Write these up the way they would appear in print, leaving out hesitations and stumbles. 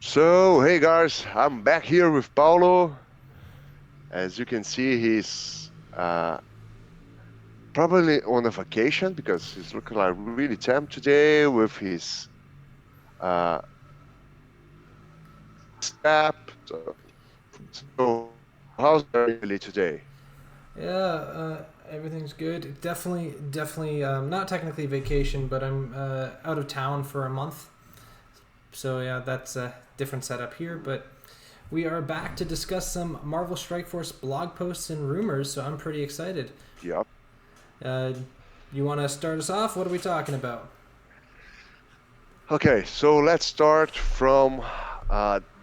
So, hey guys, I'm back here with Paulo. As you can see, he's probably on a vacation because he's looking like really tempted today with his uh, strap. So, how's everything in Italy today? Yeah, everything's good. Definitely, not technically vacation, but I'm out of town for a month. So yeah, that's a different setup here. But we are back to discuss some Marvel Strike Force blog posts and rumors. So I'm pretty excited. Yep. Uh, you want to start us off? What are we talking about? Okay, so let's start from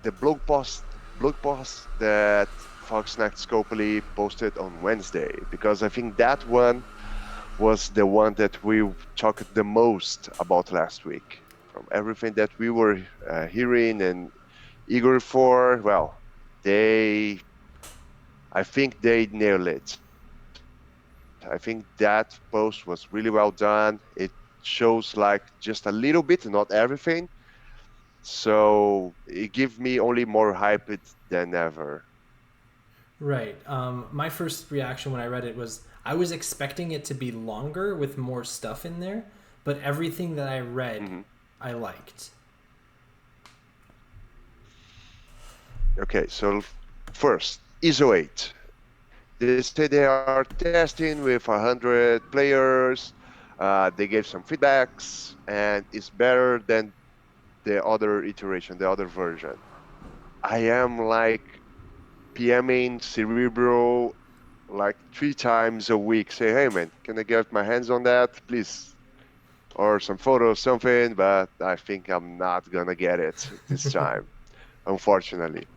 the blog post that Fox Next Scopely posted on Wednesday, because I think that one was the one that we talked the most about last week. From everything that we were hearing and eager for, well, they, I think they nailed it. I think that post was really well done. It shows like just a little bit, not everything. So it gives me only more hype than ever. Right. My first reaction when I read it was I was expecting it to be longer with more stuff in there, but everything that I read, Mhm. I liked. Okay, so first, ISO 8. They say they are testing with 100 players. They gave some feedbacks, and it's better than the other iteration, the other version. I am like PMing Cerebro like 3 times a week. Say, hey man, can I get my hands on that, please? Or some photos, something, but I think I'm not gonna get it this time, unfortunately.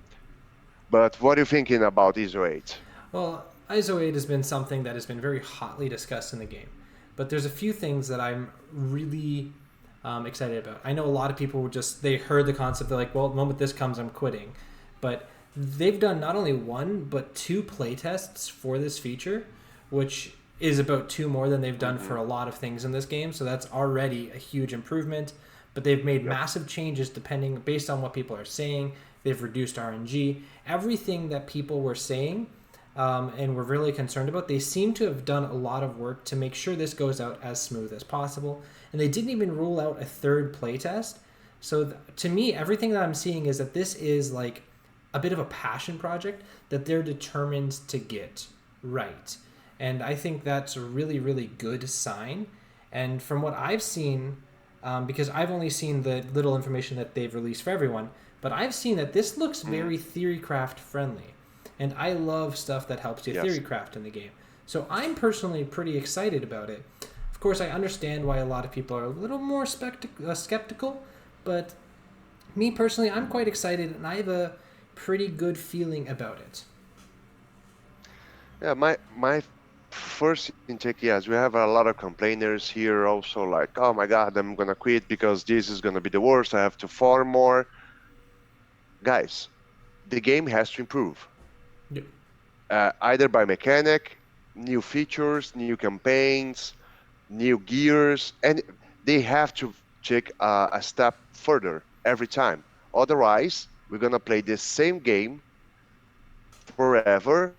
But what are you thinking about ISO 8? Well, ISO 8 has been something that has been very hotly discussed in the game, but there's a few things that I'm really excited about. I know a lot of people were just they heard the concept, they're like, well, the moment this comes, I'm quitting. But they've done not only one but two playtests for this feature, which is about two more than they've done for Mm-hmm. a lot of things in this game. So that's already a huge improvement. But they've made Yep. massive changes depending based on what people are saying. They've reduced RNG. Everything that people were saying and we're really concerned about. They seem to have done a lot of work to make sure this goes out as smooth as possible, and they didn't even rule out a third playtest. So to me, everything that I'm seeing is that this is like a bit of a passion project that they're determined to get right, and I think that's a really good sign. And from what I've seen, because I've only seen the little information that they've released for everyone, but I've seen that this looks Mm-hmm. very theorycraft friendly, and I love stuff that helps you Yes. theorycraft in the game. So I'm personally pretty excited about it. Of course, I understand why a lot of people are a little more skeptical, but me personally, I'm quite excited, and I have a pretty good feeling about it. Yeah, my first intake, yes, we have a lot of complainers here also like, oh my God, I'm gonna quit because this is gonna be the worst. I have to farm more. Guys, the game has to improve, Yeah. either by mechanic, new features, new campaigns, new gears, and they have to take a step further every time. Otherwise, we're gonna play the same game forever.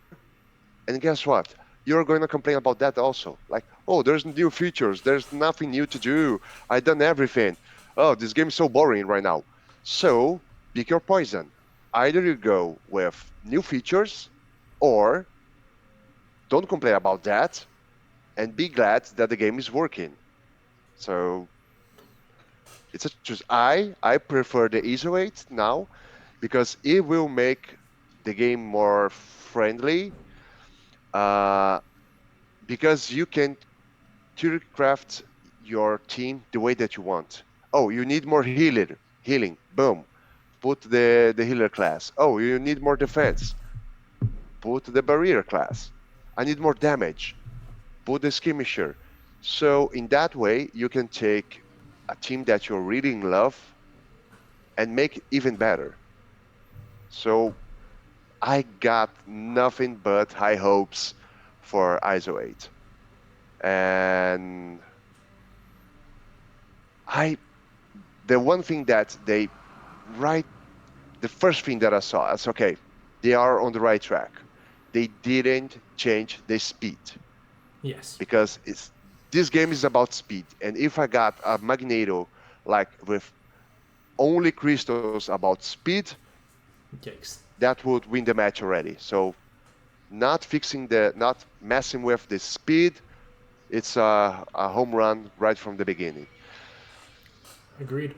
And guess what? You're going to complain about that also. Like, oh, there's new features. There's nothing new to do. I done everything. Oh, this game is so boring right now. So pick your poison. Either you go with new features or don't complain about that and be glad that the game is working. So it's a choice. I prefer the ISO 8 now because it will make the game more friendly. Uh, because you can to craft your team the way that you want. Oh, you need more healing. Boom. Put the healer class. Oh, you need more defense. Put the barrier class. I need more damage. Put the skirmisher. So in that way, you can take a team that you really in love and make it even better. So I got nothing but high hopes for ISO 8. And I the one thing that they right the first thing that I saw is okay, they are on the right track. They didn't change the speed Yes. because this game is about speed. And if I got a Magneto like with only crystals about speed, Yikes. that would win the match already. So not messing with the speed, it's a home run right from the beginning. Agreed.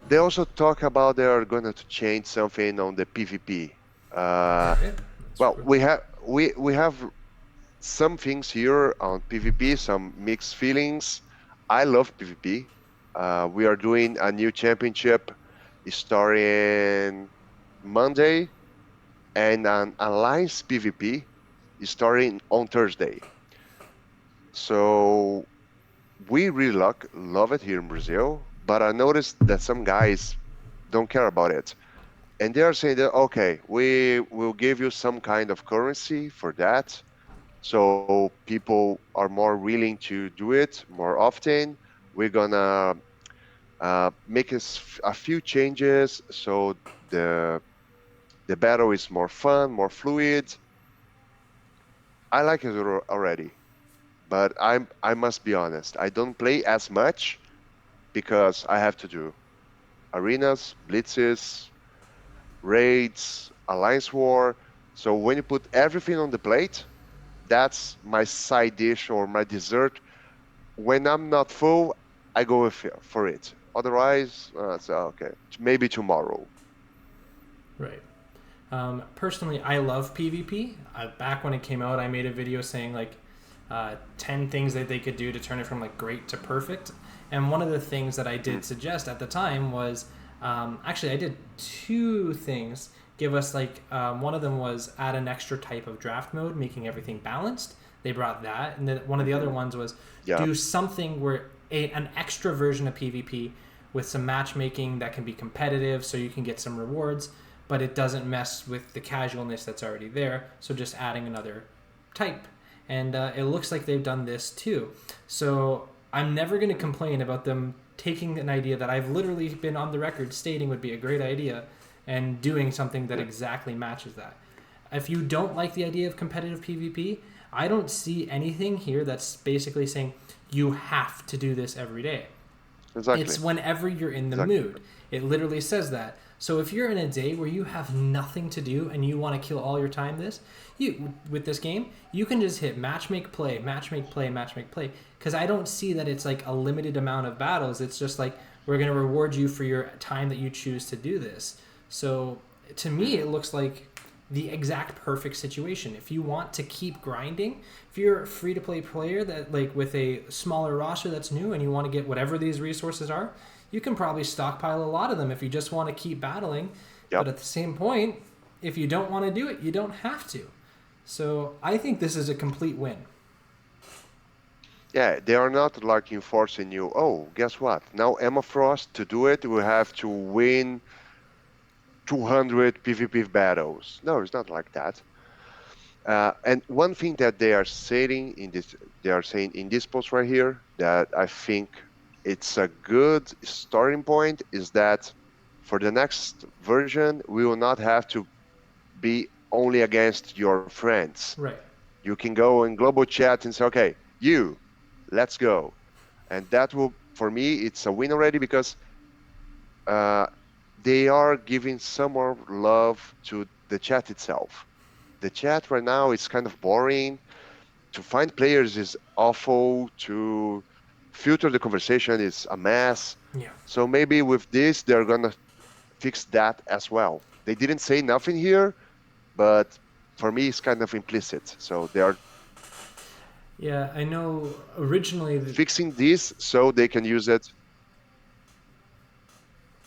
They also talk about they are going to change something on the PvP. Uh, Yeah, that's well, true. we have some things here on PvP, some mixed feelings. I love PvP. We are doing a new championship starting Monday and an alliance PvP starting on Thursday. So we really love it here in Brazil, but I noticed that some guys don't care about it. And they are saying that, okay, we will give you some kind of currency for that. So people are more willing to do it more often. We're gonna make a few changes so the the battle is more fun, more fluid. I like it already, but I must be honest. I don't play as much because I have to do arenas, blitzes, raids, alliance war. So when you put everything on the plate, that's my side dish or my dessert. When I'm not full, I go for it. Otherwise, so okay, maybe tomorrow. Right. Personally, I love PvP. Back when it came out, I made a video saying like 10 things that they could do to turn it from like great to perfect. And one of the things that I did Mm, suggest at the time was actually I did two things. Give us like one of them was add an extra type of draft mode, making everything balanced. They brought that, and then one of the other hmm ones was Yeah, do something where an extra version of PvP with some matchmaking that can be competitive, so you can get some rewards, but it doesn't mess with the casualness that's already there. So just adding another type, and it looks like they've done this too. So I'm never going to complain about them taking an idea that I've literally been on the record stating would be a great idea and doing something that yeah, exactly matches that. If you don't like the idea of competitive PvP, I don't see anything here that's basically saying you have to do this every day. It's exactly, whenever you're in the exactly. mood. It literally says that. So if you're in a day where you have nothing to do and you want to kill all your time you with this game, you can just hit match make play, match make play, match make play, cuz I don't see that it's like a limited amount of battles. It's just like we're going to reward you for your time that you choose to do this. So to me hmm it looks like the exact perfect situation. If you want to keep grinding, if you're a free to play player that like with a smaller roster that's new and you want to get whatever these resources are, you can probably stockpile a lot of them if you just want to keep battling. Yep. But at the same point, if you don't want to do it, you don't have to. So I think this is a complete win. Yeah, they are not like enforcing you. Oh, guess what? Now Emma Frost to do it, we have to win 200 PvP battles. No, it's not like that. And one thing that they are saying in this post right here that I think it's a good starting point is that for the next version, we will not have to be only against your friends. Right. You can go in global chat and say, okay, let's go. And that will, for me, it's a win already because uh, they are giving some more love to the chat itself. The chat right now is kind of boring. To find players is awful. To filter the conversation is a mess. Yeah. So maybe with this, they're gonna fix that as well. They didn't say nothing here, but for me, it's kind of implicit. So they are Yeah, I know originally fixing this so they can use it.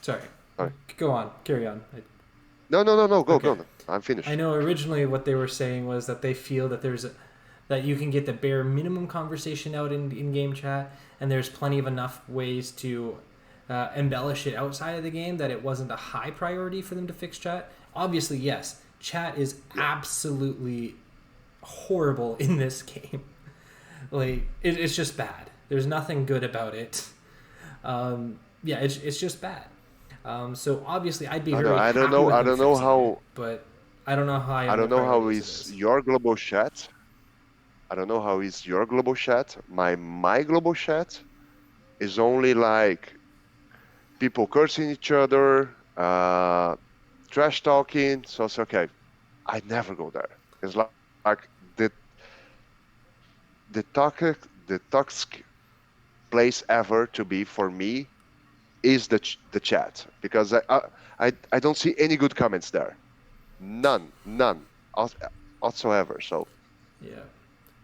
sorry. Sorry. Go on. Carry on. No, no, no, no. Go, Okay. go. No. I'm I finished. know originally what they were saying was that they feel that that you can get the bare minimum conversation out in game chat, and there's plenty of enough ways to embellish it outside of the game that it wasn't a high priority for them to fix chat. Obviously, yes, chat is Yeah. absolutely horrible in this game. Like it's just bad. There's nothing good about it. Yeah, it's just bad. So obviously, I'd be I don't, very I don't happy know. with I them don't know fixing it, how. but I don't know how high I on the don't know how priorities it is is. your global chat. I don't know how is your global chat. My global chat is only like people cursing each other, trash talking. So it's okay. I never go there. It's like the toxic place ever to be for me is the chat because I don't see any good comments there. None whatsoever. So Yeah.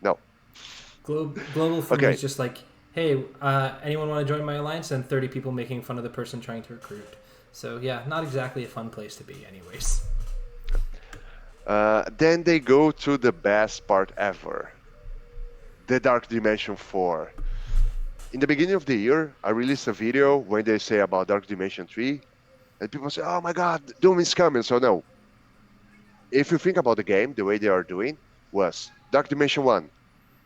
no. Global for me Okay. is just like, hey, anyone want to join my alliance? And 30 people making fun of the person trying to recruit. So yeah, not exactly a fun place to be, anyways. Then they go to the best part ever, the Dark Dimension 4. In the beginning of the year, I released a video when they say about Dark Dimension 3, and people say, "Oh my God, Doom is coming." So no, if you think about the game, the way they are doing was Dark Dimension 1,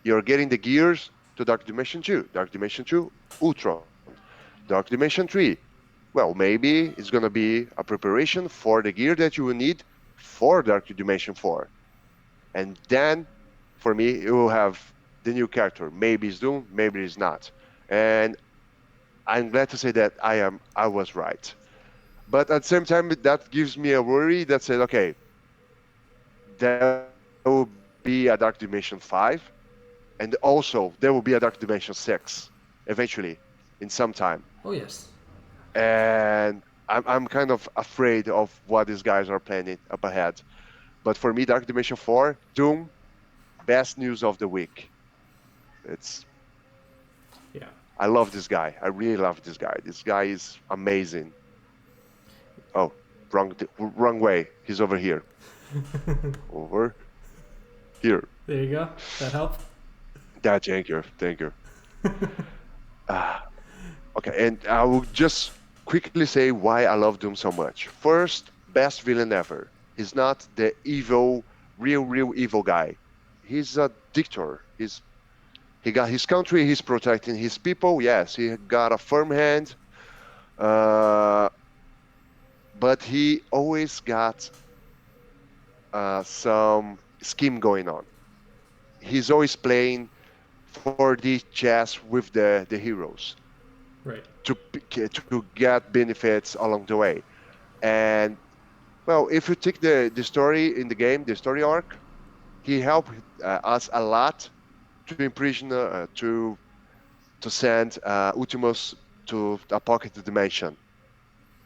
you're getting the gears to Dark Dimension 2, Dark Dimension 2, Ultron, Dark Dimension 3. Well, maybe it's going to be a preparation for the gear that you will need for Dark Dimension 4. And then, for me, you will have the new character. Maybe it's Doom, maybe it's not. And I'm glad to say that I was right. But at the same time, that gives me a worry that said, okay, there will be a Dark Dimension 5, and also there will be a Dark Dimension 6 eventually in some time. Oh yes. And I'm kind of afraid of what these guys are planning up ahead. But for me, Dark Dimension 4, Doom, best news of the week. It's Yeah. I love this guy. I really love this guy. This guy is amazing. Oh, wrong way. He's over here. Over here. There you go. That help? Thank you. Thank you. Ah, okay, and I will just quickly say why I love Doom so much. First, best villain ever. He's not the evil, real evil guy. He's a dictator. He got his country. He's protecting his people. Yes, he got a firm hand. Uh, but he always got some scheme going on. He's always playing 4D chess with the heroes Right. to get benefits along the way. And well, if you take the story in the game, the story arc, he helped us a lot to imprison to send Ultimus to a pocket dimension.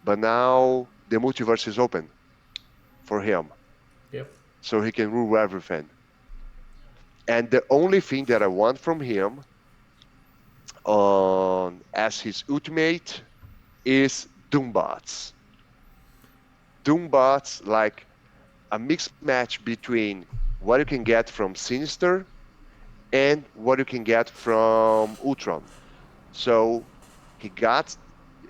But now the multiverse is open for him, Yep. so he can rule everything. And the only thing that I want from him on as his ultimate is Doombots. Doombots like a mixed match between what you can get from Sinister and what you can get from Ultron. So he got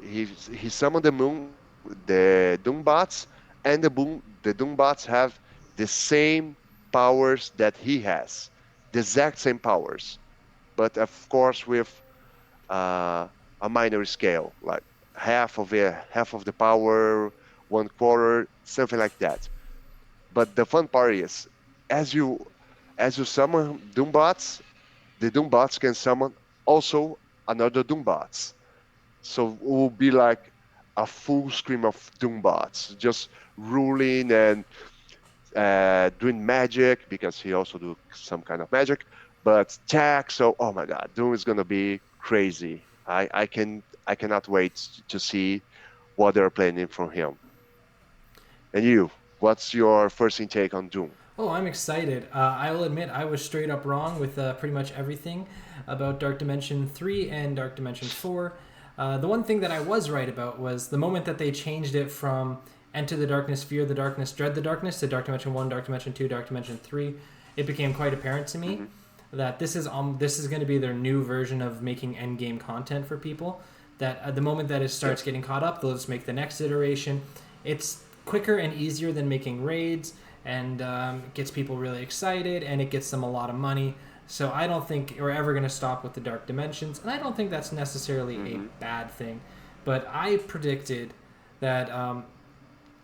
he summoned the Doombots, and the Doombots have the same powers that he has, the exact same powers, but of course with a minor scale, like half of the power, one quarter, something like that. But the fun part is, as you as you summon Doombots, the Doombots can summon also another Doombots. So it will be like a full screen of Doombots, just ruling and doing magic because he also do some kind of magic, but tech. So oh my God, Doom is gonna be crazy. I cannot wait to see what they're planning from him. And you, what's your first intake on Doom? Oh, I'm excited. I will admit I was straight up wrong with pretty much everything about Dark Dimension 3 and Dark Dimension 4. The one thing that I was right about was the moment that they changed it from Enter the Darkness, Fear the Darkness, Dread the Darkness to Dark Dimension 1, Dark Dimension 2, Dark Dimension 3, it became quite apparent to me Hmm. that this is going to be their new version of making endgame content for people. That at the moment that it starts Yes. getting caught up, they'll just make the next iteration. It's quicker and easier than making raids, and it gets people really excited, and it gets them a lot of money. So I don't think we're ever going to stop with the dark dimensions, and I don't think that's necessarily a Hmm. bad thing. But I predicted that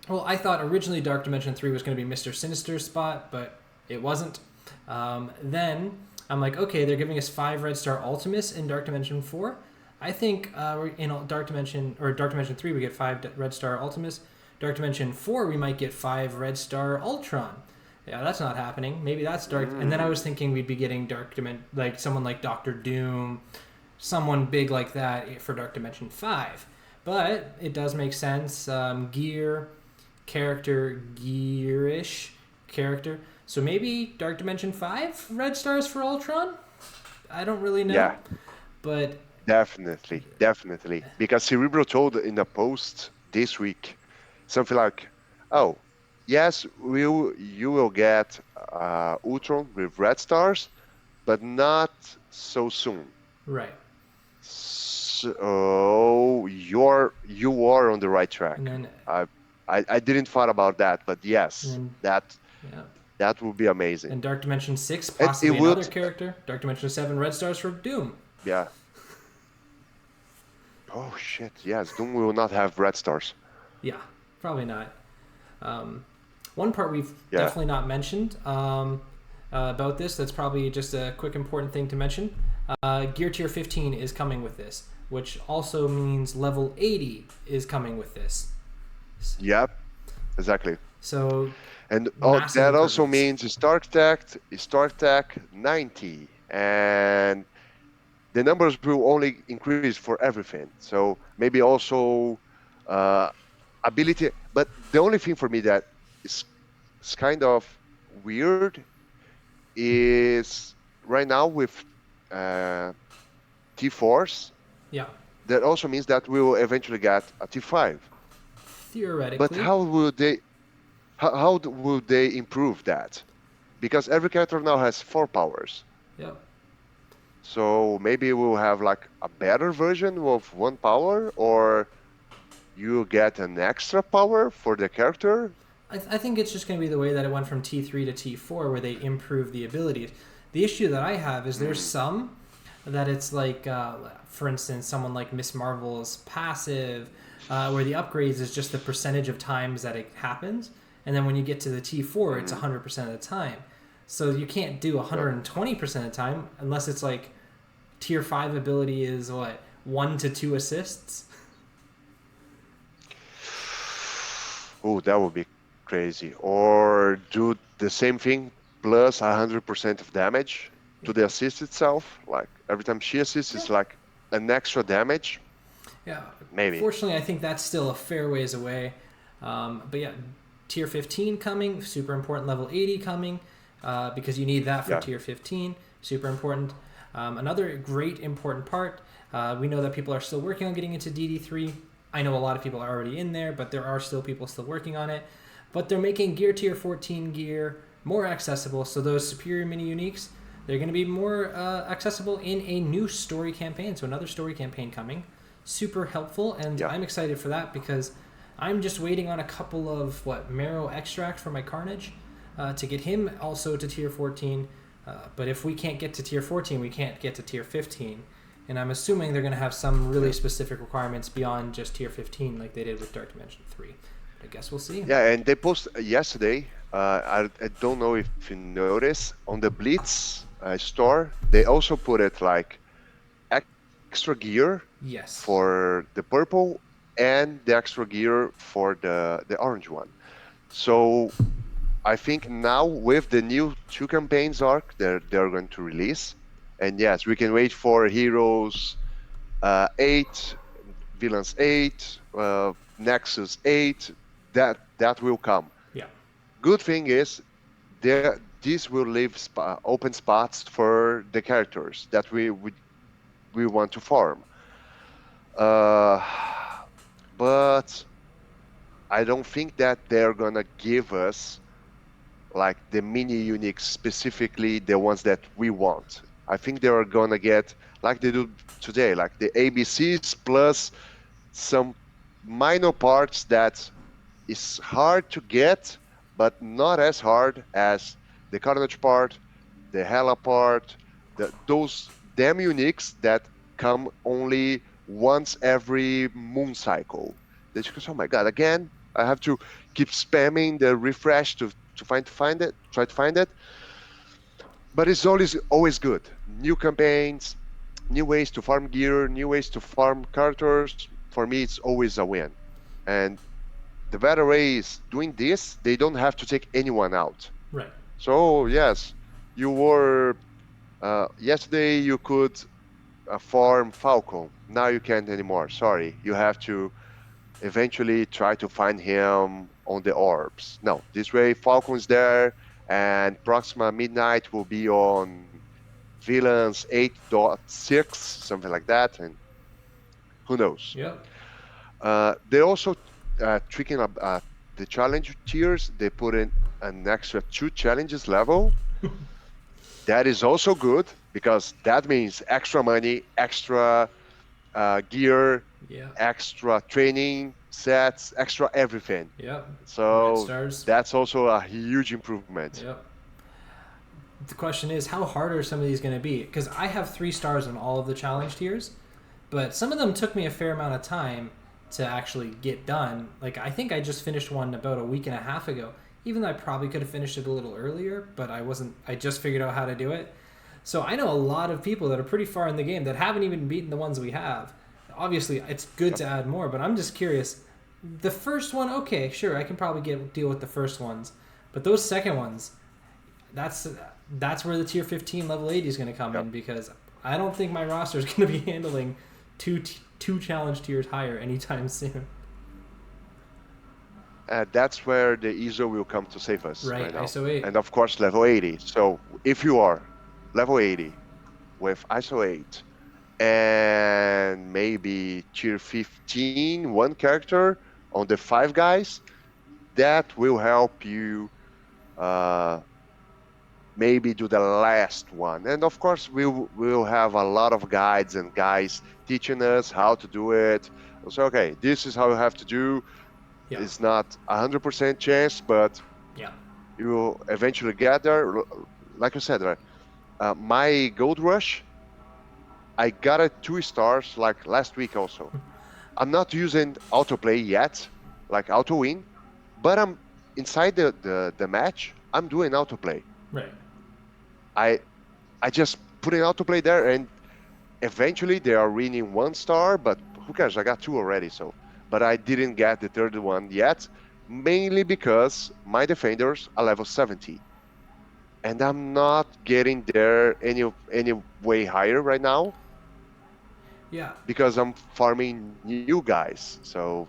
well, I thought originally Dark Dimension 3 was going to be Mr. Sinister's spot, but it wasn't. Then I'm like, okay, they're giving us 5 Red Star Ultimus in Dark Dimension 4. I think in Dark Dimension 3 we get 5 Red Star Ultimus. Dark Dimension 4 we might get 5 Red Star Ultron. Yeah, that's not happening. Maybe that's Dark. And then I was thinking we'd be getting like someone like Dr.Doom, someone big like that for Dark Dimension 5. But it does make sense. Gearish character. So maybe Dark Dimension 5 Red Stars for Ultron? I don't really know. Yeah, But definitely. Because Cerebro told in a post this week something like, "Oh, yes, you will get Ultron with red stars, but not so soon." right. So you are on the right track. And then I didn't thought about that, but yes, yeah. that would be amazing. And Dark Dimension 6 And possibly it would, another character. Dark Dimension 7 Red Stars for Doom. yeah. Oh shit! Yes, Doom will not have red stars. Yeah, probably not. One part we've definitely not mentioned about this, that's probably just a quick important thing to mention. Gear Tier 15 is coming with this, which also means level 80 is coming with this. Yep, exactly. So, and massive that also improvements. means Start Tech 90, and the numbers will only increase for everything. So maybe also ability. But the only thing for me that is kind of weird is right now with T4s. Yeah, That also means that we will eventually get a T5. theoretically. But how will they improve that? Because every character now has 4 powers. Yep. So maybe we'll have like a better version of 1 power, or you get an extra power for the character. I think it's just going to be the way that it went from T3 to T4, where they improve the abilities. The issue that I have is there's some that it's like, for instance, someone like Miss Marvel's passive, where the upgrades is just the percentage of times that it happens, and then when you get to the T4, it's 100% of the time. So you can't do 120% of the time unless it's like Tier 5 ability is what, 1 to 2 assists. Oh, that would be crazy. Or do the same thing plus 100% of damage to the assist itself. Like every time she assists, it's like an extra damage. Yeah, maybe. Fortunately, I think that's still a fair ways away. But yeah, Tier 15 coming, super important. Level 80 coming, because you need that for Tier 15, super important. Another great important part, we know that people are still working on getting into DD3. I know a lot of people are already in there, but there are still people still working on it. But they're making Gear Tier 14 gear more accessible, so those superior mini uniques, they're going to be more accessible in a new story campaign. So another story campaign coming, super helpful, and I'm excited for that because I'm just waiting on a couple of marrow extract for my Carnage to get him also to Tier 14. But if we can't get to Tier 14, we can't get to Tier 15. And I'm assuming they're going to have some really specific requirements beyond just Tier 15 like they did with Dark Dimension 3. But I guess we'll see. Yeah, and they posted yesterday, I don't know if you noticed, on the Blitz store, they also put it like extra gear for the purple and the extra gear for the orange one. So I think now with the new 2 campaigns arc they're going to release, and yes, we can wait for Heroes 8, Villains 8, Nexus 8, that will come. Yeah. Good thing is this will leave open spots for the characters that we want to farm. But I don't think that they're gonna give us like the mini uniques, specifically the ones that we want. I think they are gonna get like they do today, like the ABCs plus some minor parts that is hard to get, but not as hard as the Carnage part, the Hela part, those damn uniques that come only once every moon cycle. They just, oh my god, again, I have to keep spamming the refresh to find it, try to find it. But it's always good. New campaigns, new ways to farm gear, new ways to farm characters. For me, it's always a win. And the better way is doing this. They don't have to take anyone out. Right. So yes, you were yesterday. You could farm Falcon. Now you can't anymore. Sorry, you have to eventually try to find him on the orbs. No, this way Falcon's there, and Proxima Midnight will be on Villains 8.6, something like that, and who knows. Yep. They also tricking up the challenge tiers. They put in an extra 2 challenges level. That is also good because that means extra money, extra gear, Yeah. extra training sets, extra everything. Yep. Red So stars. that's also a huge improvement. Yep. The question is, how hard are some of these going to be? Because I have 3 stars on all of the challenge tiers, but some of them took me a fair amount of time to actually get done. Like, I think I just finished one about a week and a half ago, even though I probably could have finished it a little earlier, but I just figured out how to do it. So I know a lot of people that are pretty far in the game that haven't even beaten the ones we have. Obviously, it's good to add more, but I'm just curious. The first one, okay, sure, I can probably deal with the first ones, but those second ones, that's where the tier 15 level 80 is going to come in, because I don't think my roster is going to be handling two challenge tiers higher anytime soon. That's where the ISO will come to save us Right now. ISO 8. And of course, level 80. So if you are level 80 with ISO 8 and maybe tier 15, one character on the 5 guys, that will help you maybe do the last one. And of course, we'll have a lot of guides and guys teaching us how to do it. So, okay, this is how you have to do. Yeah. It's not 100% chance, but Yeah. you will eventually get there. Like you said, right? My Gold Rush, I got it 2 stars like last week also. I'm not using autoplay yet, like auto win, but I'm inside the match. I'm doing autoplay. Right. I just put in autoplay there, and eventually they are winning 1 star. But who cares? I got 2 already. So, but I didn't get the 3rd one yet, mainly because my defenders are level 70. And I'm not getting there any way higher right now. Yeah. Because I'm farming new guys. So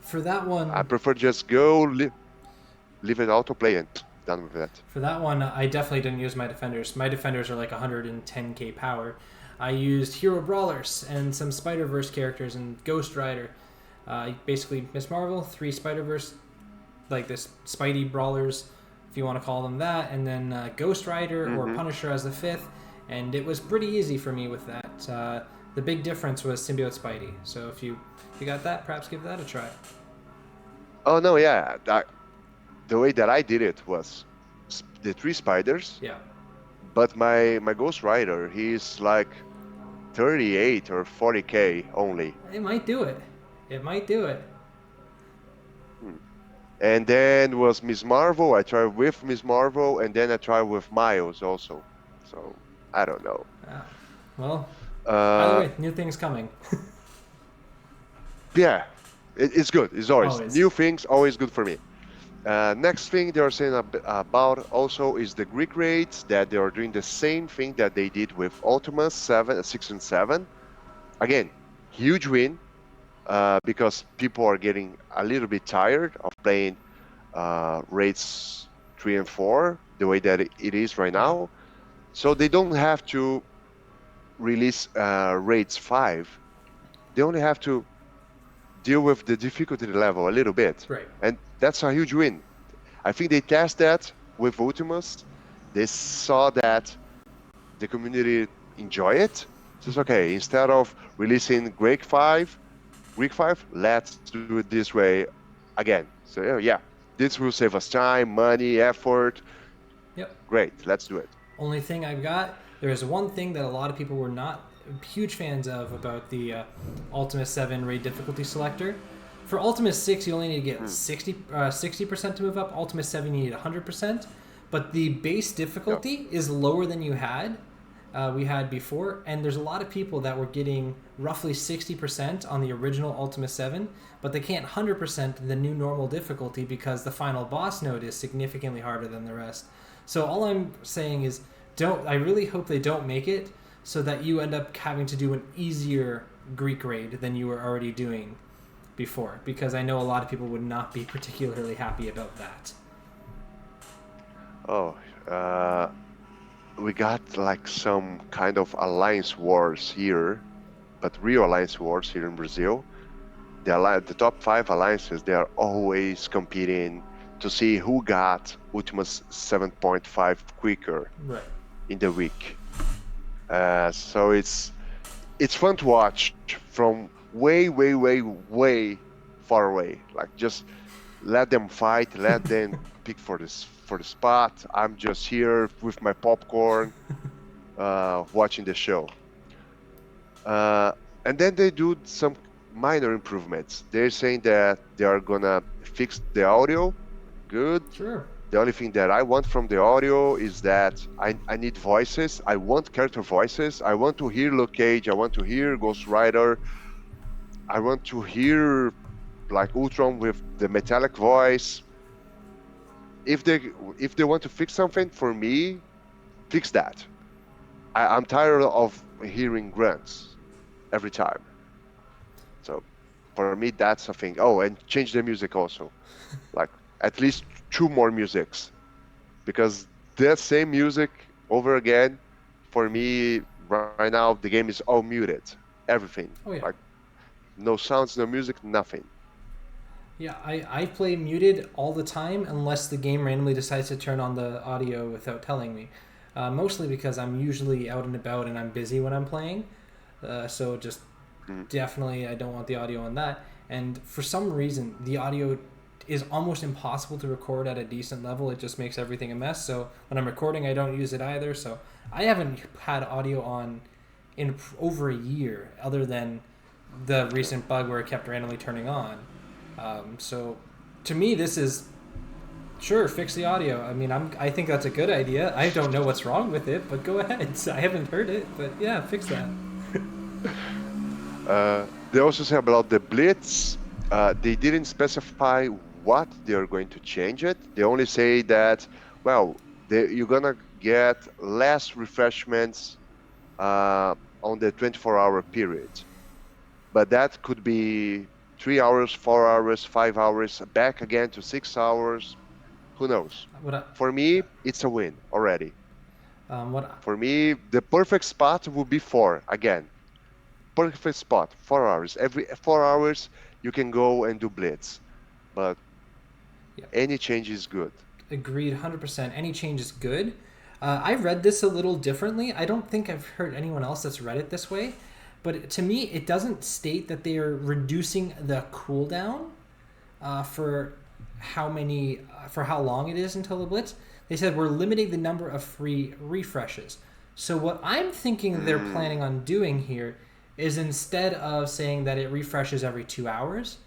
for that one, I prefer just go leave it autoplay and done with that. For that one, I definitely didn't use my defenders. My defenders are like 110k power. I used hero brawlers and some Spider-Verse characters and Ghost Rider. Basically, Miss Marvel, 3 Spider-Verse, like this Spidey brawlers, if you want to call them that, and then Ghost Rider or Punisher as the 5th. And it was pretty easy for me with that. The big difference was Symbiote Spidey. So if you got that, perhaps give that a try. Oh no, yeah. The way that I did it was the 3 spiders. Yeah. But my Ghost Rider, he's like 38 or 40k only. It might do it. And then was Miss Marvel. I tried with Miss Marvel, and then I tried with Miles also. So I don't know. Well, by the way, new things coming. Yeah, it's good. It's always new things. Always good for me. Next thing they are saying about also is the Greek raids, that they are doing the same thing that they did with Ultimus 6 and 7. Again, huge win because people are getting a little bit tired of playing raids 3 and 4 the way that it is right now. So they don't have to release raids 5. They only have to deal with the difficulty level a little bit. Right. And that's a huge win. I think they tested that with Ultimus. They saw that the community enjoy it. So it's okay, instead of releasing Greek 5, let's do it this way again. So yeah, this will save us time, money, effort. Yep. Great, let's do it. Only thing I've got, there is one thing that a lot of people were not huge fans of about the Ultimate 7 raid difficulty selector. For Ultimate 6, you only need to get 60% to move up. Ultimate 7, you need 100%. But the base difficulty is lower than we had before. And there's a lot of people that were getting roughly 60% on the original Ultimate 7, but they can't 100% the new normal difficulty because the final boss node is significantly harder than the rest. So all I'm saying is, I really hope they don't make it so that you end up having to do an easier Greek raid than you were already doing before, because I know a lot of people would not be particularly happy about that. Oh, we got like some kind of alliance wars here, but real alliance wars here in Brazil. The top 5 alliances, they are always competing to see who got Ultimus 7.5 quicker in the week. So it's fun to watch from way far away. Like, just let them fight, let them pick for the spot. I'm just here with my popcorn, watching the show. And then they do some minor improvements. They're saying that they are gonna fix the audio. Good. Sure. The only thing that I want from the audio is that I need voices. I want character voices. I want to hear Luke Cage. I want to hear Ghost Rider. I want to hear like Ultron with the metallic voice. If they want to fix something for me, fix that. I'm tired of hearing grunts every time. So for me, that's a thing. Oh, and change the music also. Like, at least 2 more musics, because that same music over again, for me right now, the game is all muted. Everything. Oh, yeah. Like, no sounds, no music, nothing. Yeah, I play muted all the time unless the game randomly decides to turn on the audio without telling me. Mostly because I'm usually out and about and I'm busy when I'm playing. So just definitely I don't want the audio on that. And for some reason, the audio is almost impossible to record at a decent level. It just makes everything a mess. So when I'm recording, I don't use it either. So I haven't had audio on in over a year, other than the recent bug where it kept randomly turning on. So to me, this is sure, fix the audio. I mean, I think that's a good idea. I don't know what's wrong with it, but go ahead. I haven't heard it, but yeah, fix that. They also say about the Blitz. They didn't specify what they're going to change it. They only say that, well, you're gonna get less refreshments on the 24-hour period, but that could be 3 hours, 4 hours, 5 hours, back again to 6 hours. Who knows? For me, it's a win already. For me, the perfect spot would be 4 again. Perfect spot, 4 hours. Every 4 hours, you can go and do Blitz. But any change is good. Agreed, 100%. Any change is good. I read this a little differently. I don't think I've heard anyone else that's read it this way. But to me, it doesn't state that they are reducing the cooldown for how long it is until the Blitz. They said we're limiting the number of free refreshes. So what I'm thinking they're planning on doing here is, instead of saying that it refreshes every 2 hours,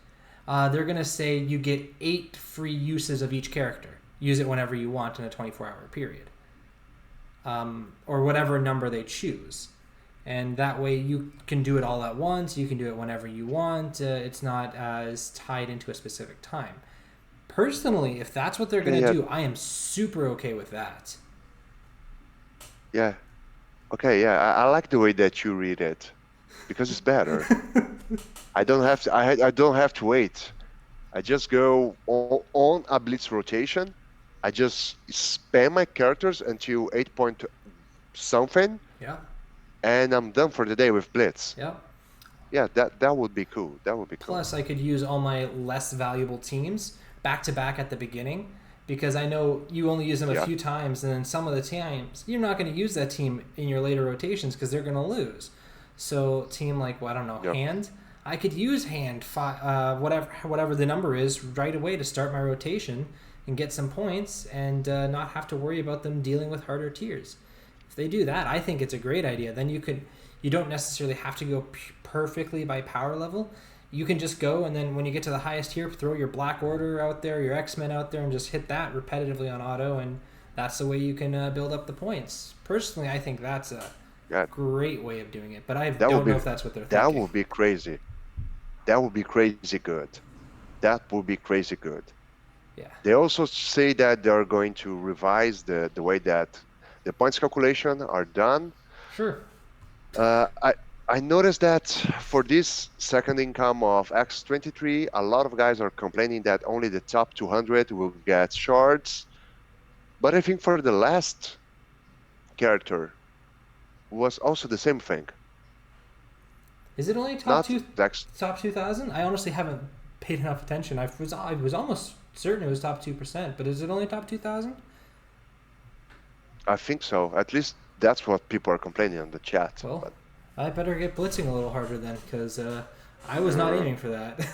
they're going to say you get 8 free uses of each character. Use it whenever you want in a 24-hour period. Or whatever number they choose. And that way you can do it all at once. You can do it whenever you want. It's not as tied into a specific time. Personally, if that's what they're going to do, I am super okay with that. Yeah. Okay, yeah. I like the way that you read it, because it's better. I don't have to. I don't have to wait. I just go on a Blitz rotation. I just spam my characters until 8 point something. Yeah. And I'm done for the day with Blitz. Yeah. Yeah, that would be cool. That would be cool. Plus, I could use all my less valuable teams back to back at the beginning, because I know you only use them a few times, and then some of the times you're not going to use that team in your later rotations because they're going to lose. So team like, well, I don't know, Hand, I could use Hand, whatever the number is, right away to start my rotation and get some points, and not have to worry about them dealing with harder tiers. If they do that, I think it's a great idea. Then you don't necessarily have to go perfectly by power level. you can just go, and then when you get to the highest tier, throw your Black Order out there, your X-Men out there, and just hit that repetitively on auto, and that's the way you can build up the points. Personally, I think that's a Yeah, great way of doing it, but I that would don't know be if that's what they're that thinking. would be crazy. That would be crazy good. That would be crazy good. Yeah. They also say that they're going to revise the way that the points calculation are done. Sure. Uh, I I noticed that for this second income of X23, a lot of guys are complaining that only the top 200 will get shards. But I think for the last character was also the same thing. Is it only top Not two, X. top 2,000? I honestly haven't paid enough attention. I was almost certain it was top 2%, but is it only top 2,000? I think so. At least that's what people are complaining on the chat. Well, But I better get blitzing a little harder then, because I was not aiming for that.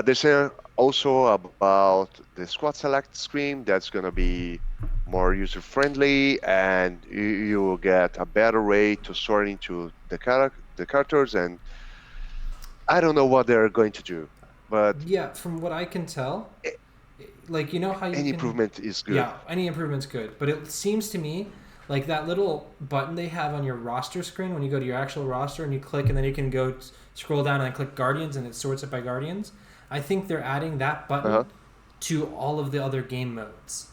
they say also about the squad select screen that's going to be more user friendly, and you will get a better way to sort into the characters. And I don't know what they're going to do, but Yeah, from what I can tell, like you know how you any can, improvement is good. yeah, any improvement's good, but it seems to me like that little button they have on your roster screen when you go to your actual roster and you click and then you can go scroll down and click Guardians and it sorts it by Guardians. I think they're adding that Uh-huh. button to all of the other game modes.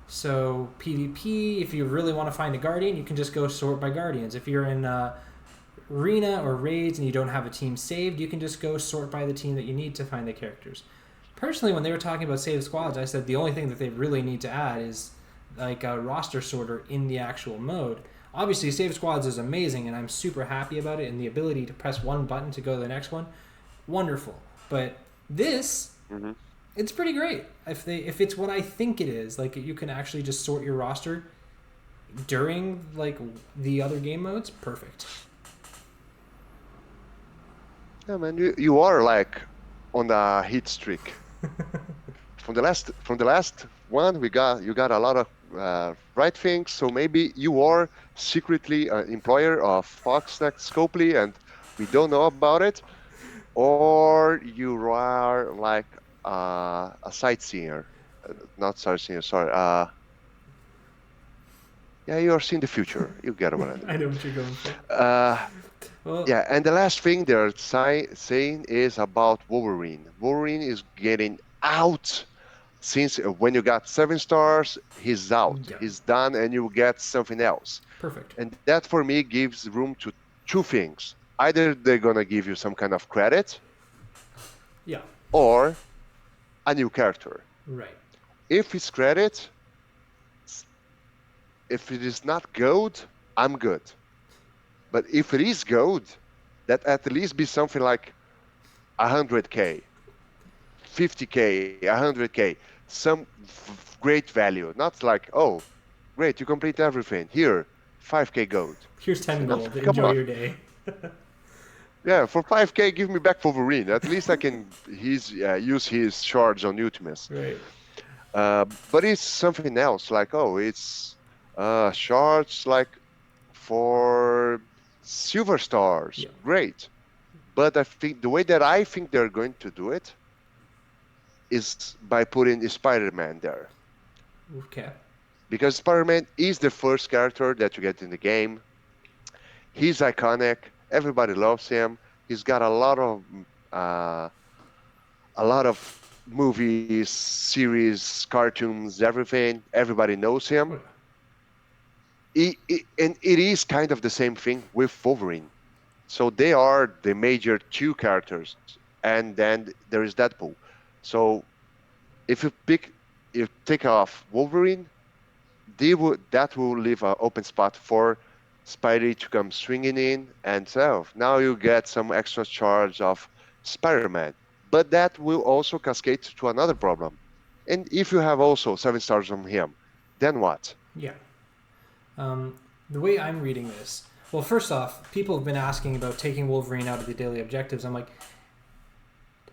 So PvP, if you really want to find a Guardian, you can just go sort by Guardians. If you're in Arena or Raids and you don't have a team saved, you can just go sort by the team that you need to find the characters. Personally, when they were talking about save squads, I said the only thing that they really need to add is like a roster sorter in the actual mode. Obviously, save squads is amazing, and I'm super happy about it. And the ability to press one button to go to the next one, wonderful. But this, Hmm. it's pretty great. If it's what I think it is, like you can actually just sort your roster during like the other game modes, perfect. Yeah, man, you are like on a hit streak. From the last one, you got a lot of right things. So maybe you are secretly an employer of Fox Next Scopely, and we don't know about it, or you are like a sightseer, not sightseer. Sorry. Yeah, you are seeing the future. You get what I I mean. know what you're going for. Uh, Well, yeah, and the last thing they're saying is about Wolverine. Wolverine is getting out. Since when you got 7 stars, he's out, yeah, he's done, and you get something else. perfect. And that for me gives room to two things. Either they're gonna give you some kind of credit Yeah, or a new character. right. If it's credit, if it is not gold, I'm good. But if it is gold, that at least be something like 100K, 50K, 100K, some great value. Not like, oh, great, you complete everything. Here, 5K gold. Here's 10 No, gold. come Enjoy on. your day. Yeah, for 5K, give me back Wolverine. At least I can use his shards on Ultimus. Right. But it's something else. Like, oh, it's shards like for silver stars. Yeah. Great. But I think the way that I think they're going to do it is by putting Spider-Man there. Okay. Because Spider-Man is the first character that you get in the game. He's iconic. Everybody loves him. He's got uh, a lot of movies, series, cartoons, everything. Everybody knows Oh, him. And it is kind of the same thing with Wolverine. So they are the major two characters, and then there is Deadpool. So if you take off Wolverine, that will leave an open spot for Spidey to come swinging in, and so now you get some extra charge of Spider-Man. But that will also cascade to another problem. And if you have also 7 stars from him, then what? yeah. The way I'm reading this, well, first off, people have been asking about taking Wolverine out of the daily objectives. I'm like,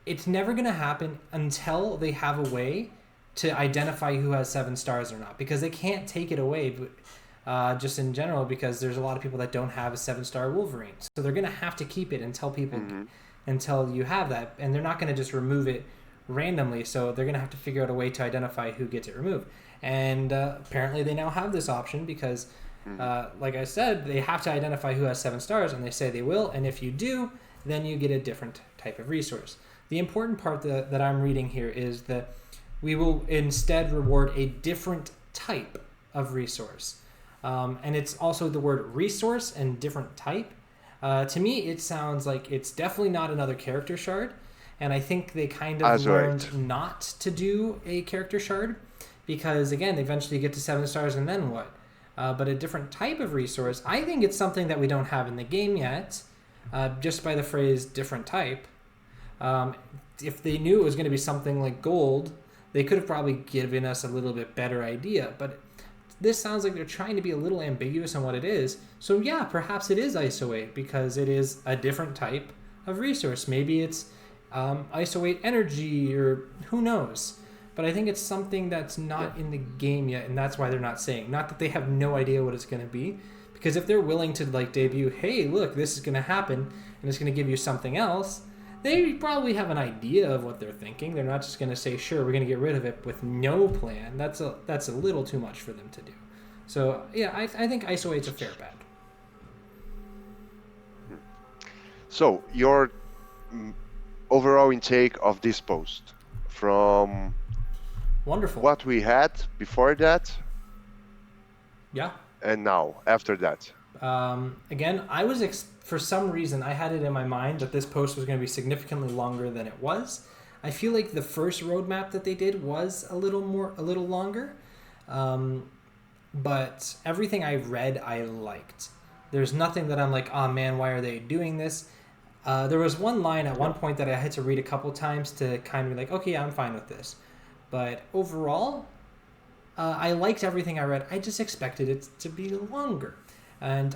it's never going to happen until they have a way to identify who has 7 stars or not, because they can't take it away. But just in general, because there's a lot of people that don't have a 7-star Wolverine. So they're going to have to keep it until until you have that. And they're not going to just remove it randomly. So they're going to have to figure out a way to identify who gets it removed. And apparently they now have this option because, like I said, they have to identify who has 7 stars, and they say they will. And if you do, then you get a different type of resource. The important part that I'm reading here is that we will instead reward a different type of resource. And it's also the word resource and different type. To me, it sounds like it's definitely not another character shard. And I think they kind of learned not to do a character shard because, again, they eventually get to 7 stars and then what? But a different type of resource, I think it's something that we don't have in the game yet, just by the phrase different type. If they knew it was going to be something like gold, they could have probably given us a little bit better idea. But this sounds like they're trying to be a little ambiguous on what it is. So yeah, perhaps it is ISO 8 because it is a different type of resource. Maybe it's ISO 8 energy or who knows. But I think it's something that's not in the game yet, and that's why they're not saying. Not that they have no idea what it's going to be, because if they're willing to like debut, hey, look, this is going to happen, and it's going to give you something else, they probably have an idea of what they're thinking. They're not just going to say, sure, we're going to get rid of it with no plan. That's a little too much for them to do. So, yeah, I think ISO 8's a fair bet. So, your overall intake of this post from wonderful what we had before that, and now, after that. Again, I was for some reason I had it in my mind that this post was going to be significantly longer than it was. I feel like the first roadmap that they did was a little longer, but everything I read I liked. There's nothing that I'm like, oh man, why are they doing this? There was one line at one point that I had to read a couple times to kind of be like, okay, I'm fine with this. But overall, I liked everything I read. I just expected it to be longer. And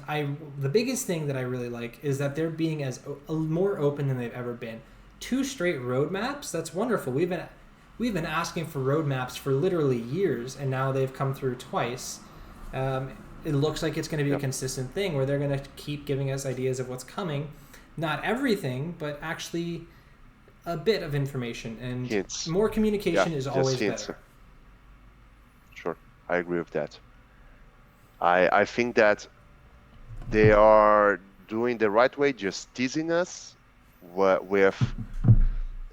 the biggest thing that I really like is that they're being more open than they've ever been. 2 straight roadmaps, that's wonderful. We've been asking for roadmaps for literally years, and now they've come through twice. It looks like it's going to be a consistent thing where they're going to keep giving us ideas of what's coming. Not everything, but actually a bit of information. And hints. More communication is always better. Sure, I agree with that. I think that they are doing the right way, just teasing us with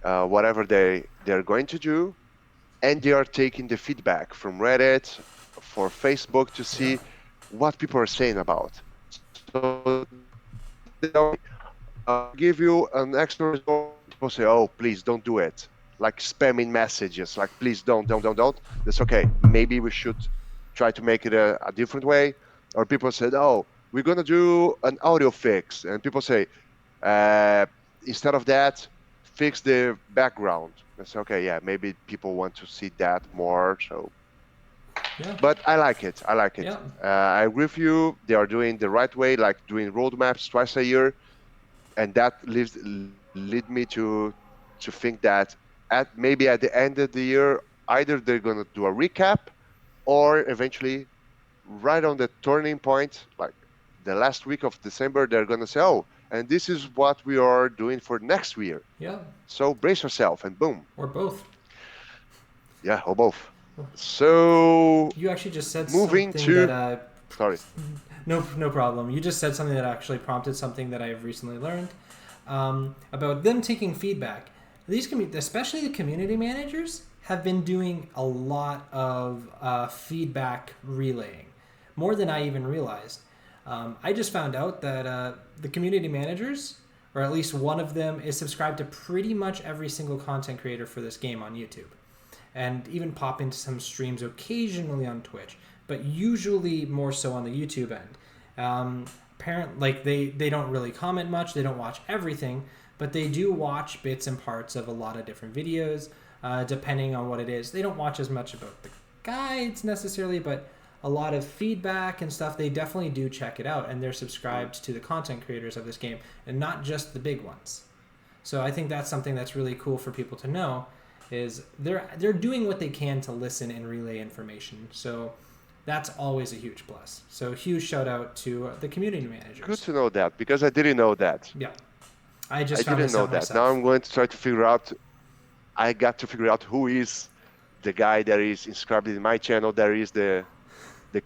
whatever they're going to do, and they are taking the feedback from Reddit, for Facebook to see what people are saying about. So they'll give you an extra result. People say, oh, please don't do it. Like spamming messages, like please don't. That's okay. Maybe we should try to make it a different way. Or people said, oh, we're going to do an audio fix. And people say, instead of that, fix the background. That's okay. Yeah, maybe people want to see that more. So, but I like it. Yeah. I agree with you. They are doing the right way, like doing roadmaps twice a year. And that lead me to think that maybe at the end of the year, either they're going to do a recap, or eventually, right on the turning point, like the last week of December, they're going to say, oh, and this is what we are doing for next year. Yeah. So brace yourself, and boom. Or both. Yeah, or both. So you actually just said moving something to that sorry. No problem. You just said something that actually prompted something that I've recently learned about them taking feedback. These especially the community managers, have been doing a lot of feedback relaying, more than I even realized. I just found out that the community managers, or at least one of them, is subscribed to pretty much every single content creator for this game on YouTube, and even pop into some streams occasionally on Twitch, but usually more so on the YouTube end. They don't really comment much, they don't watch everything, but they do watch bits and parts of a lot of different videos, depending on what it is. They don't watch as much about the guides necessarily, but a lot of feedback and stuff, they definitely do check it out, and they're subscribed to the content creators of this game, and not just the big ones. So I think that's something that's really cool for people to know, is they're doing what they can to listen and relay information. So That's always a huge plus. So huge shout out to the community Good managers. to know that because I didn't know that. Yeah, I I just found didn't this know out that. Now myself. I'm going to try to figure out. I got to figure out who is the guy that is inscribed in my channel. That is the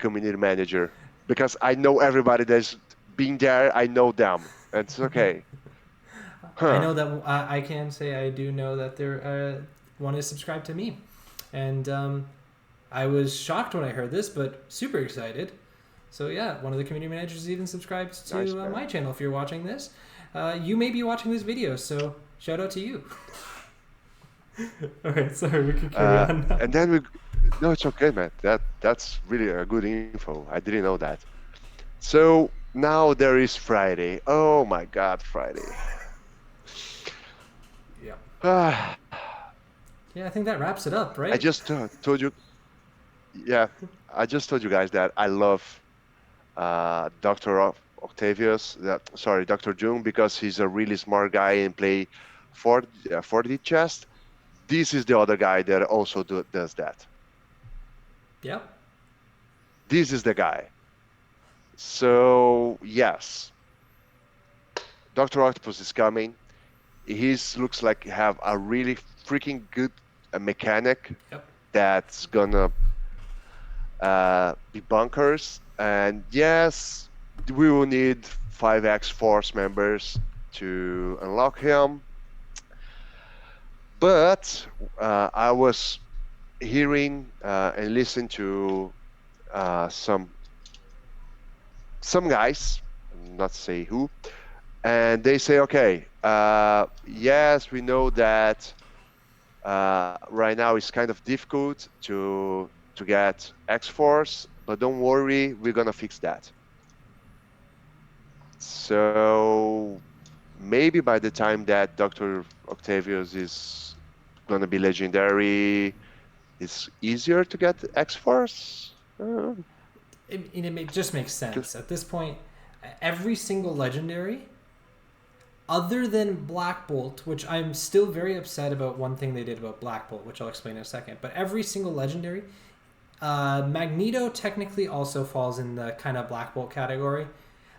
community manager because I know everybody that's been there. I know them. And it's okay. I Huh. know that I can say I do know that there one is subscribed to me, and I was shocked when I heard this, but super excited. So yeah, one of the community managers even subscribed Nice, to man. my channel. If you're watching this, you may be watching this video, so shout out to you. All right, sorry, we can carry on now. And then no, it's okay, man. That's really a good info. I didn't know that. So now there is Friday. Oh my God, Friday. Yeah. Ah, Yeah, I think that wraps it up, I right? just told you, yeah, I just told you guys that I love Octavius, sorry, Dr. Doom, because he's a really smart guy and play 4D chess. This is the other guy that also does that. Yep. This is the guy. So yes, Dr. Octopus is coming. He looks like he have a really freaking good mechanic Yep. that's gonna be bunkers. And yes, we will need 5X Force members to unlock him. But I was hearing and listening to some guys, not say who, and they say, okay, yes, we know that right now it's kind of difficult to get X-Force, but don't worry, we're gonna fix that. So maybe by the time that Dr. Octavius is gonna be legendary, it's easier to get X-Force. It just makes Just sense at this point. Every single legendary, other than Black Bolt, which I'm still very upset about one thing they did about Black Bolt, which I'll explain in a second. But every single legendary, Magneto technically also falls in the kind of Black Bolt category,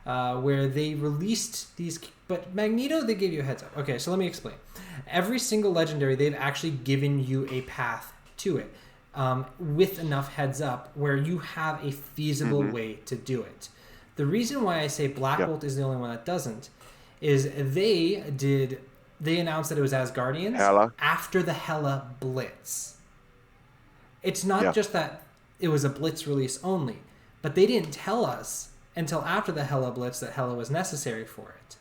where they released these. But Magneto, they gave you a heads up. Okay, so let me explain. Every single legendary, they've actually given you a path to it, with enough heads up where you have a feasible way to do it. The reason why I say Black yeah, Bolt is the only one that doesn't is they announced that it was Asgardians Hela, after the Hela Blitz. It's not yeah, just that it was a Blitz release only, but they didn't tell us until after the Hela Blitz that Hela was necessary for it.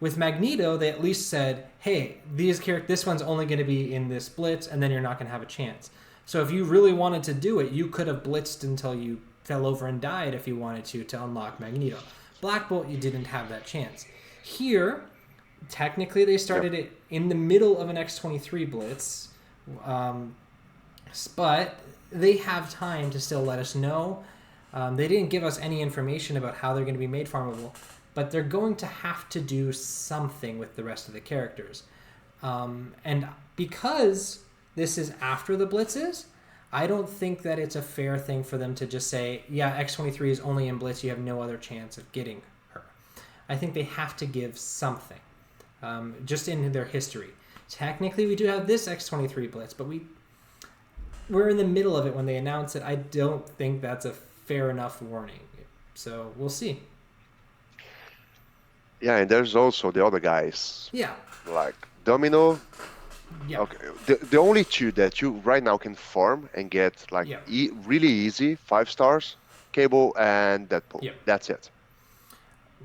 With Magneto, they at least said, "Hey, this one's only going to be in this Blitz, and then you're not going to have a chance." So if you really wanted to do it, you could have blitzed until you fell over and died if you wanted to unlock Magneto. Black Bolt, you didn't have that chance. Here, technically, they yeah, started it in the middle of an X-23 Blitz, um, but they have time to still let us know. They didn't give us any information about how they're going to be made farmable, but they're going to have to do something with the rest of the characters. And because this is after the Blitzes, I don't think that it's a fair thing for them to just say, yeah, X-23 is only in Blitz, you have no other chance of getting her. I think they have to give something, just in their history. Technically, we do have this X-23 Blitz, but we're in the middle of it when they announce it. I don't think that's a fair enough warning. So we'll see. yeah. And there's also the other guys Yeah. like Domino. Yeah. Okay, the only two that you right now can farm and get like Yeah. really easy 5 stars, Cable and Deadpool. Yeah. That's it.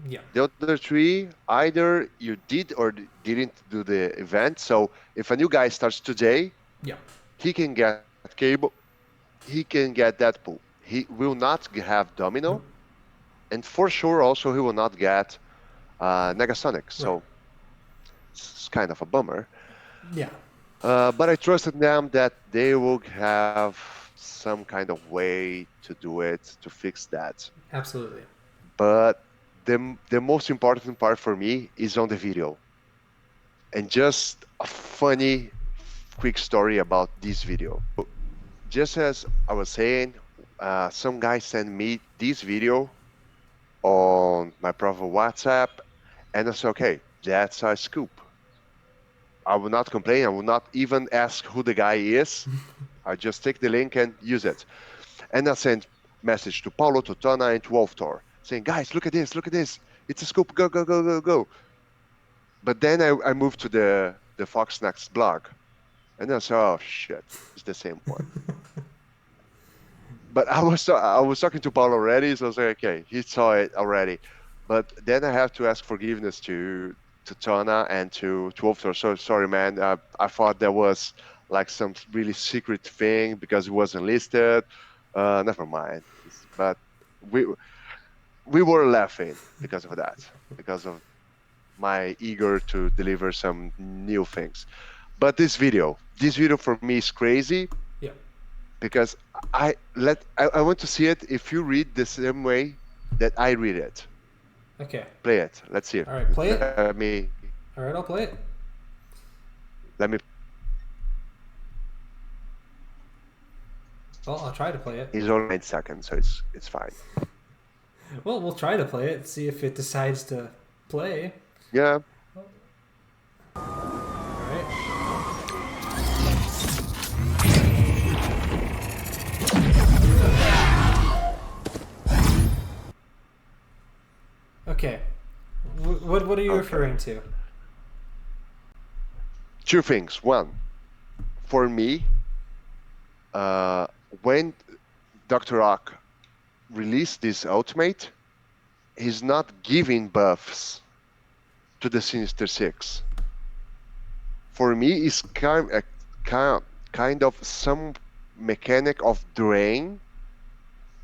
Yeah. The other three, either you did or didn't do the event. So if a new guy starts today, Yeah. he can get Cable, he can get Deadpool. He will not have Domino, and for sure also he will not get Negasonic. Right. So it's kind of a bummer. Yeah. But I trusted them that they will have some kind of way to do it, to fix that. Absolutely. But the most important part for me is on the video. And just a funny, quick story about this video. Just as I was saying, some guy sent me this video on my private WhatsApp, and I said, okay, that's a scoop. I will not complain. I will not even ask who the guy is. I just take the link and use it. And I sent message to Paulo, to Tana, and to Wolftor, saying, guys, look at this, look at this. It's a scoop. Go, go, go, go, go. But then I moved to the Fox Next blog, and I said, oh shit, it's the same one. But I was talking to Paul already, so I was like, okay, he saw it already. But then I have to ask forgiveness to Tana and to Wolftor. So sorry, man. I thought there was like some really secret thing because it wasn't listed. Never mind. But we we were laughing because of that, because of my eager to deliver some new things. But this video for me is crazy Yeah. because I want to see it if you read the same way that I read it. Okay. Play it. Let's see it. All right, play it. Let me All right, I'll play it. let me. Well, I'll try to play it. It's only 9 seconds, so it's fine. Well, we'll try to play it, see if it decides to play. Yeah. All right. Okay. What are you referring to? Two things. One, for me, when Dr. Ock released this Ultimate, he's not giving buffs to the Sinister Six. For me, it's kind of some mechanic of drain.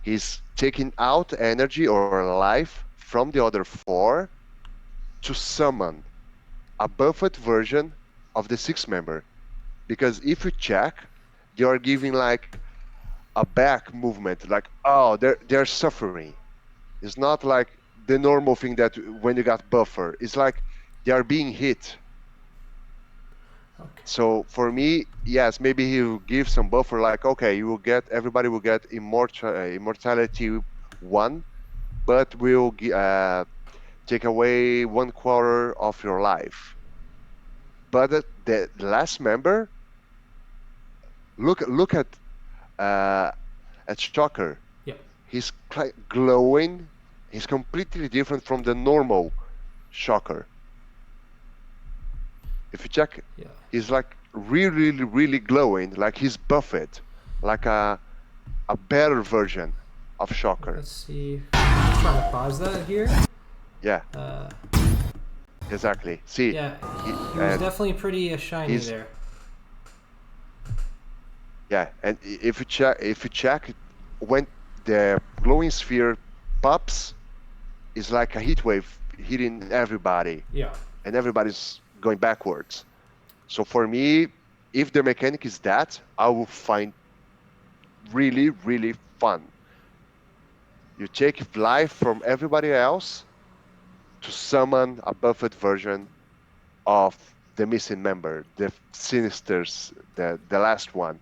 He's taking out energy or life from the other four to summon a buffed version of the six member. Because if you check, they are giving like a back movement, like, oh, they're suffering. It's not like the normal thing that when you got buffer. It's like they are being hit. Okay. So for me, yes, maybe he will give some buffer, like, okay, everybody will get immortality 1, but we'll take away 1/4 of your life. But the last member, look at Shocker. Yeah. He's glowing. He's completely different from the normal Shocker. If you check, Yeah. he's like really, really, really glowing, like he's buffed, like a better version of Shocker. Let's see. I'm trying to pause that here. Yeah, exactly. See, Yeah, he was definitely pretty shiny there. Yeah, and if you check when the glowing sphere pops, it's like a heat wave hitting everybody. Yeah. And everybody's going backwards. So for me, if the mechanic is that, I will find really, really fun. You take life from everybody else to summon a buffed version of the missing member, the Sinisters, the last one.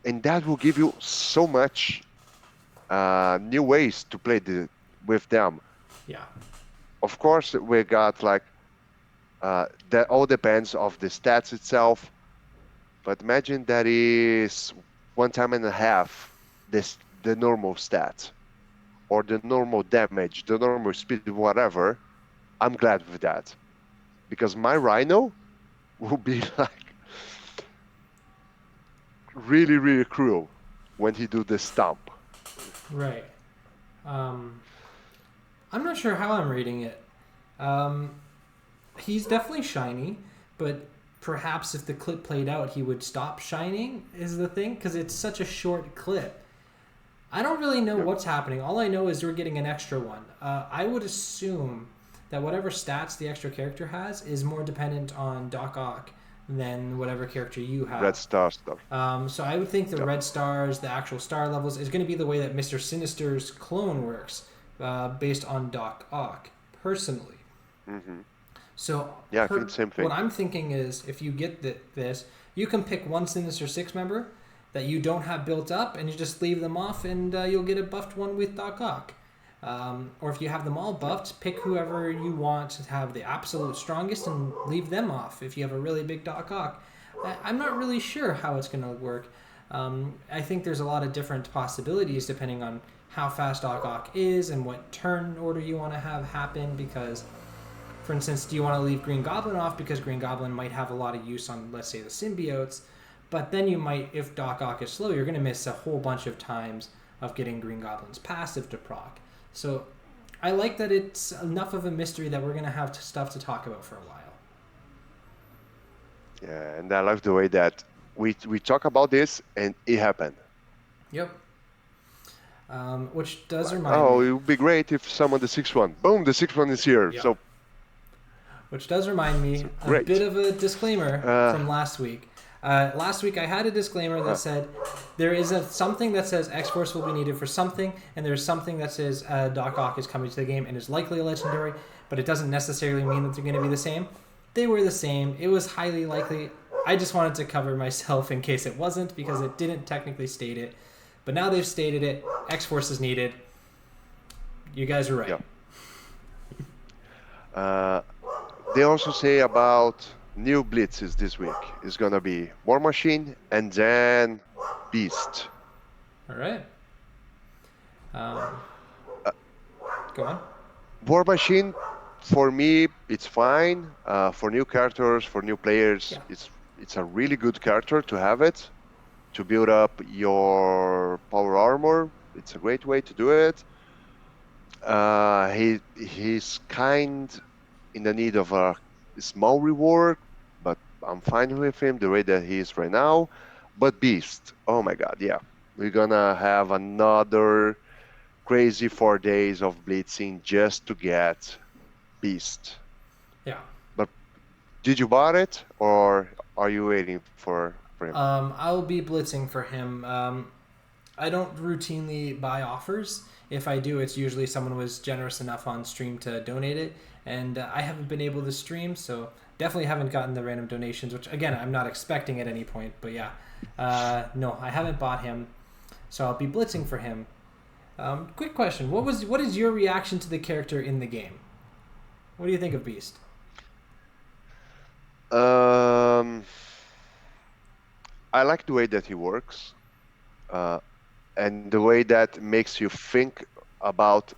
And that will give you so much new ways to play with them. Yeah. Of course, we got like that all depends of the stats itself. But imagine that is 1.5 times the normal stat, or the normal damage, the normal speed, whatever. I'm glad with that, because my Rhino will be like really, really cruel when he do the stomp. Right. I'm not sure how I'm reading it. He's definitely shiny, but perhaps if the clip played out, he would stop shining, is the thing, because it's such a short clip. I don't really know what's happening. All I know is we're getting an extra one. I would assume that whatever stats the extra character has is more dependent on Doc Ock than whatever character you have. Red Star stuff. So I would think the red stars, the actual star levels, is going to be the way that Mr. Sinister's clone works, based on Doc Ock, personally. Mm-hmm. So yeah, I think the same thing. What I'm thinking is, if you get this, you can pick one Sinister Six member that you don't have built up, and you just leave them off, and you'll get a buffed one with Doc Ock. Or if you have them all buffed, pick whoever you want to have the absolute strongest and leave them off if you have a really big Doc Ock. I'm not really sure how it's going to work. I think there's a lot of different possibilities depending on how fast Doc Ock is and what turn order you want to have happen, because, for instance, do you want to leave Green Goblin off because Green Goblin might have a lot of use on, let's say, the symbiotes, but then you might, if Doc Ock is slow, you're going to miss a whole bunch of times of getting Green Goblin's passive to proc. So I like that it's enough of a mystery that we're going to have stuff to talk about for a while. Yeah, and I love the way that we talk about this and it happened. Yep. Which does remind me. It would be great if someone the sixth one. Boom, the sixth one is here. Yep. So. Which does remind me a bit of a disclaimer from last week. Last week I had a disclaimer that said there is something that says X-Force will be needed for something, and there's something that says Doc Ock is coming to the game and is likely a legendary, but it doesn't necessarily mean that they're going to be the same. They were the same. It was highly likely. I just wanted to cover myself in case it wasn't, because it didn't technically state it. But now they've stated it. X-Force is needed. You guys are right. Yeah. They also say about new Blitzes this week. It's going to be War Machine and then Beast. All right. Go on. War Machine, for me, it's fine. For new characters, for new players, it's a really good character to have it. To build up your power armor, it's a great way to do it. He's kind in the need of a small reward, but I'm fine with him the way that he is right now. But Beast, oh my god, yeah. We're gonna have another crazy 4 days of blitzing just to get Beast. Yeah. But did you buy it, or are you waiting for him? I'll be blitzing for him. I don't routinely buy offers. If I do, it's usually someone was generous enough on stream to donate it, and I haven't been able to stream, so definitely haven't gotten the random donations, which, again, I'm not expecting at any point, but yeah. No, I haven't bought him, so I'll be blitzing for him. Quick question. What is your reaction to the character in the game? What do you think of Beast? I like the way that he works, and the way that makes you think about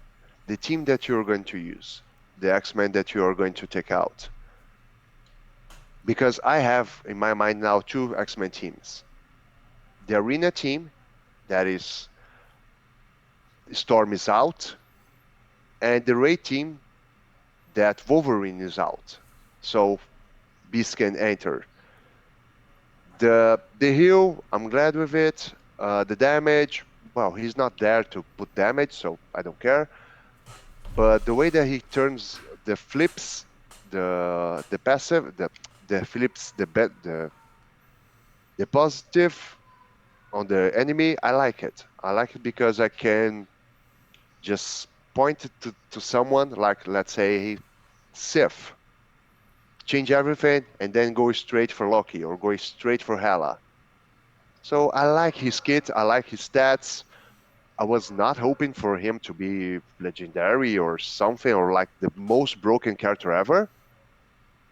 the team that you're going to use, the X-Men that you are going to take out. Because I have in my mind now 2 X-Men teams. The Arena team, that is Storm is out, and the Ray team that Wolverine is out. So Beast can enter. The heal, I'm glad with it. The damage, well, he's not there to put damage, so I don't care. But the way that he turns the flips, the passive, the flips, the positive on the enemy, I like it. I like it because I can just point it to someone, like, let's say, Sif. Change everything and then go straight for Loki or go straight for Hela. So I like his kit, I like his stats. I was not hoping for him to be legendary or something, or like the most broken character ever.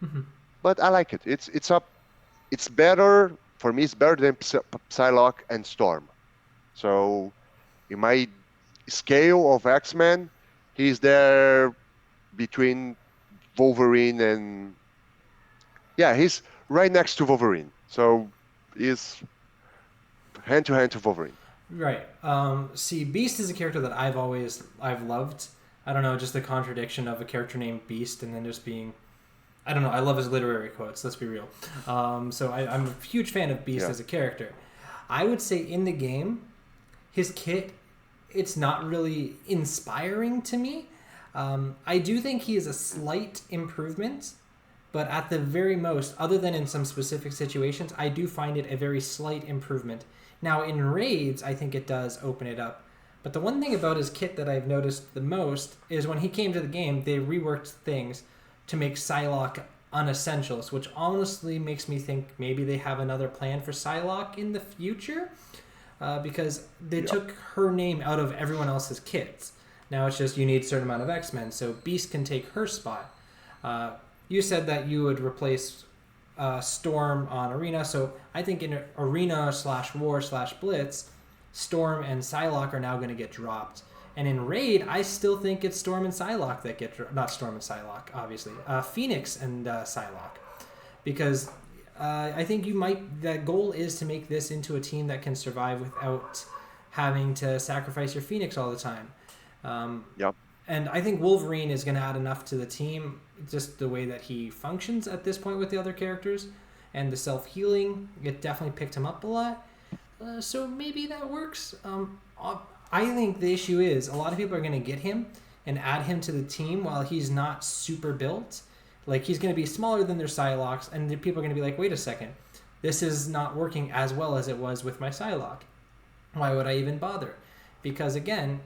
Mm-hmm. But I like it. It's better for me. It's better than Psylocke and Storm. So in my scale of X-Men, he's there between Wolverine and he's right next to Wolverine. So he's hand to hand to Wolverine. Right. See, Beast is a character that I've loved. I don't know, just the contradiction of a character named Beast and then just being, I don't know, I love his literary quotes, let's be real. So I'm a huge fan of Beast as a character. I would say in the game, his kit, it's not really inspiring to me. I do think he is a slight improvement, but at the very most, other than in some specific situations, I do find it a very slight improvement. Now, in raids, I think it does open it up. But the one thing about his kit that I've noticed the most is when he came to the game, they reworked things to make Psylocke unessentials, which honestly makes me think maybe they have another plan for Psylocke in the future, because they Yep. took her name out of everyone else's kits. Now it's just you need a certain amount of X-Men, so Beast can take her spot. You said that you would replace Storm on Arena, so I think in Arena / War / Blitz, Storm and Psylocke are now going to get dropped. And in Raid, I still think it's Storm and Psylocke that get not Storm and Psylocke, obviously. Phoenix and Psylocke, because I think the goal is to make this into a team that can survive without having to sacrifice your Phoenix all the time. Yep. And I think Wolverine is going to add enough to the team, just the way that he functions at this point with the other characters, and the self-healing, it definitely picked him up a lot. So maybe that works. I think the issue is a lot of people are going to get him and add him to the team while he's not super built. Like, he's going to be smaller than their Psylocks, and the people are going to be like, wait a second, this is not working as well as it was with my Psylocke. Why would I even bother? Because again,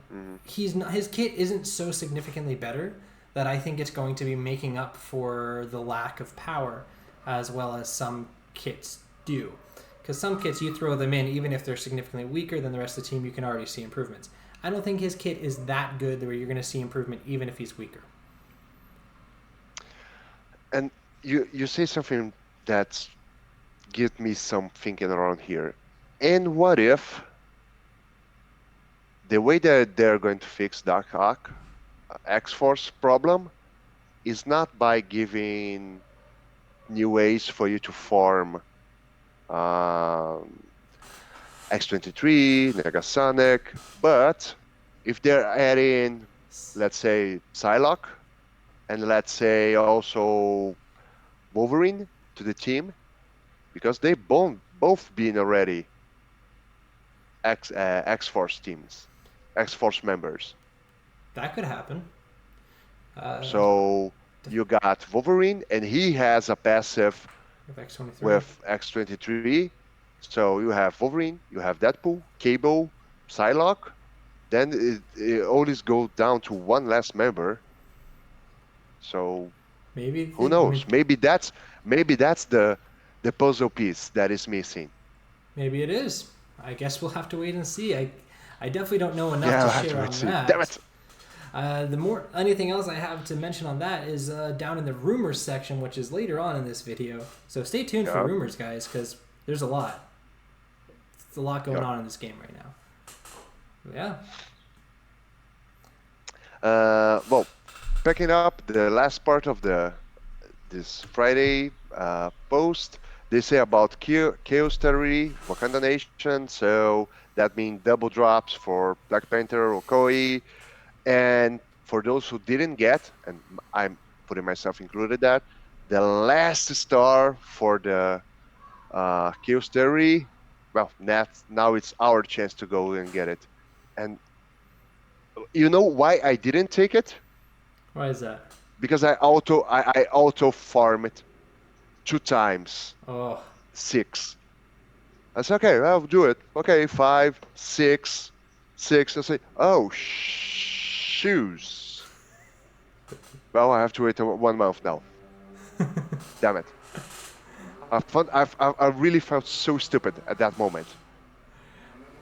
his kit isn't so significantly better that I think it's going to be making up for the lack of power as well as some kits do. Because some kits, you throw them in, even if they're significantly weaker than the rest of the team, you can already see improvements. I don't think his kit is that good where you're going to see improvement even if he's weaker. And you say something that gives me some thinking around here. And what if the way that they're going to fix Dark Arc, X-Force problem, is not by giving new ways for you to form X-23, Negasonic, but if they're adding, let's say, Psylocke, and let's say also Wolverine to the team, because they both been already X-Force teams, X-Force members. That could happen. So you got Wolverine, and he has a passive with X-23. So you have Wolverine, you have Deadpool, Cable, Psylocke. Then it always goes down to one less member. So maybe who knows? Maybe that's the puzzle piece that is missing. Maybe it is. I guess we'll have to wait and see. I definitely don't know enough to share on that. Damn it. Anything else I have to mention on that is down in the rumors section, which is later on in this video. So stay tuned for rumors, guys, because there's a lot. There's a lot going on in this game right now. Yeah. Well, picking up the last part of this Friday post, they say about Chaos Theory, Wakanda Nation, so that means double drops for Black Panther or Koi. And for those who didn't get, and I'm putting myself included that, the last star for the Chaos Theory, well, now it's our chance to go and get it. And you know why I didn't take it? Why is that? Because I auto farm it 2 times. Oh. 6. I said, okay, I'll do it. Okay, 5, 6, 6. I say, oh, shoes. Well, I have to wait 1 month now. Damn it. I really felt so stupid at that moment.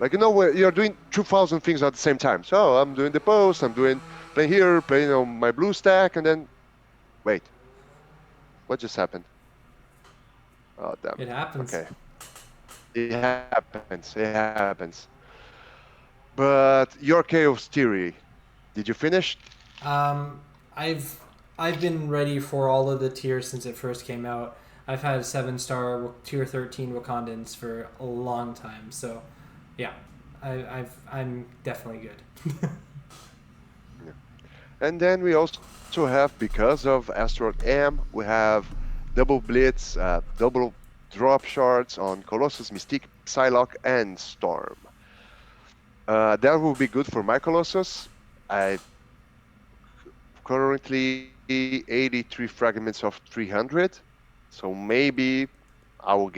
Like, you know, where you're doing 2,000 things at the same time. So I'm doing the post, I'm playing here, playing on my blue stack, and then, wait, what just happened? Oh, damn. It happens. Okay. It happens. But your Chaos Theory, did you finish? I've been ready for all of the tiers since it first came out. I've had 7-star tier 13 Wakandans for a long time, so yeah, I'm definitely good. Yeah. And then we also have, because of Asteroid M, we have double Blitz, double drop shards on Colossus, Mystique, Psylocke, and Storm. That will be good for my Colossus. I currently 83 fragments of 300, so maybe I will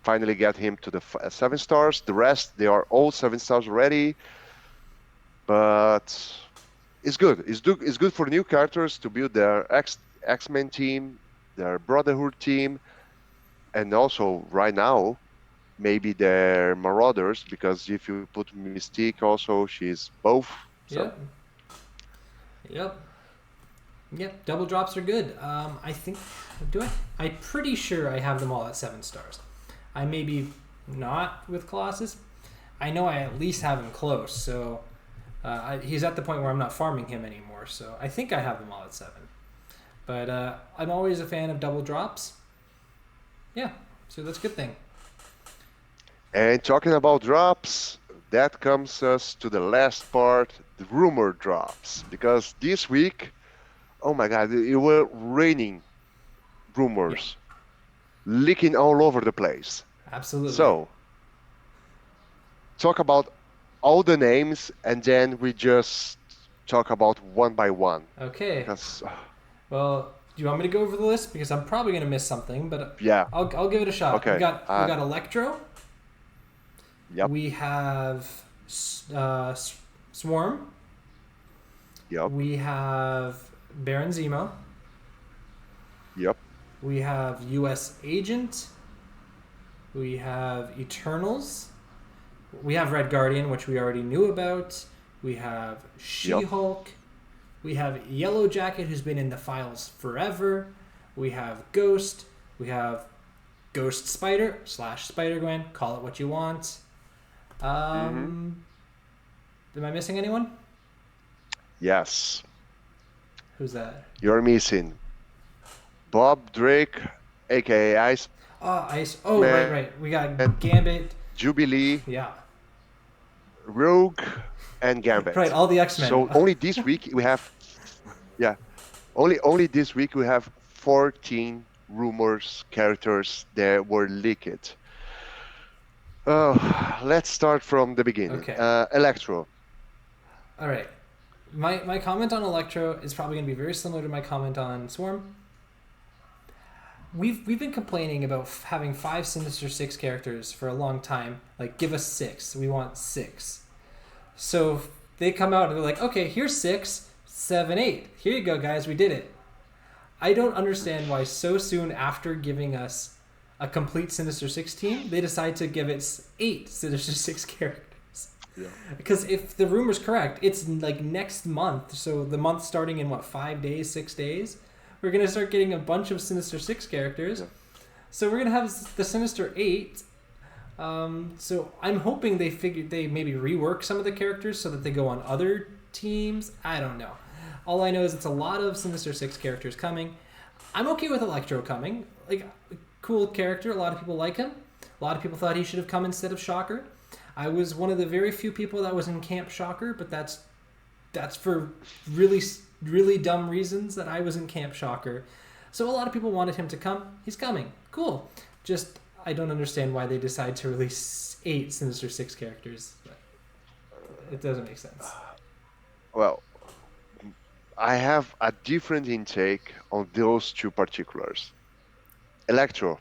finally get him to the 7 stars. The rest, they are all 7 stars already, but it's good. It's good for new characters to build their X-Men team, their Brotherhood team, and also right now maybe their Marauders, because if you put Mystique also, she's both. So Yep. Yep. Yep. Double drops are good. I think. Do I? I'm pretty sure I have them all at 7 stars. I may be not with Colossus. I know I at least have him close. So he's at the point where I'm not farming him anymore. So I think I have them all at 7. But I'm always a fan of double drops. Yeah. So that's a good thing. and talking about drops, that comes us to the last part, the rumor drops, because this week, oh my God, it were raining Yeah. rumors, leaking all over the place. Absolutely. So talk about all the names, and then we just talk about one by one, Okay. because Well, do you want me to go over the list because I'm probably going to miss something, but yeah, I'll give it a shot. We okay, got Electro. yep, We have Swarm. yep, We have Baron Zemo. yep, We have U.S. Agent. We have Eternals. We have Red Guardian, which we already knew about. We have yep, She-Hulk. We have Yellow Jacket, who's been in the files forever. We have Ghost. We have Ghost Spider / Spider-Gwen. Call it what you want. mm-hmm. Am I missing anyone? Yes, Who's that? you're missing Bob Drake, aka Iceman, Oh, Ice. Oh, right. We got Gambit. Jubilee, Yeah. Rogue, and Right, Gambit. all the X-Men. So only this week we have, yeah, only this week we have 14 rumors characters that were leaked. Let's start from the beginning. Okay. Electro. All right. My comment on Electro is probably going to be very similar to my comment on Swarm. We've been complaining about having 5 Sinister Six characters for a long time. Like, give us 6. We want 6. So they come out and they're like, okay, here's 6, 7, 8. Here you go, guys. We did it. I don't understand why so soon after giving us a complete Sinister Six team, they decide to give it 8 Sinister Six characters. Yeah. Because if the rumor's correct, it's like next month. So the month starting in 5 days, 6 days, we're gonna start getting a bunch of Sinister Six characters. Yeah. So we're gonna have the Sinister Eight. So I'm hoping they maybe rework some of the characters so that they go on other teams. I don't know. All I know is it's a lot of Sinister Six characters coming. I'm okay with Electro coming. Like, cool character. A lot of people like him. A lot of people thought he should have come instead of Shocker. I was one of the very few people that was in Camp Shocker, but that's for really dumb reasons that I was in Camp Shocker. So a lot of people wanted him to come. He's coming. Cool. Just, I don't understand why they decide to release 8 Sinister Six characters. It doesn't make sense. Well, I have a different intake on those two particulars. Electro,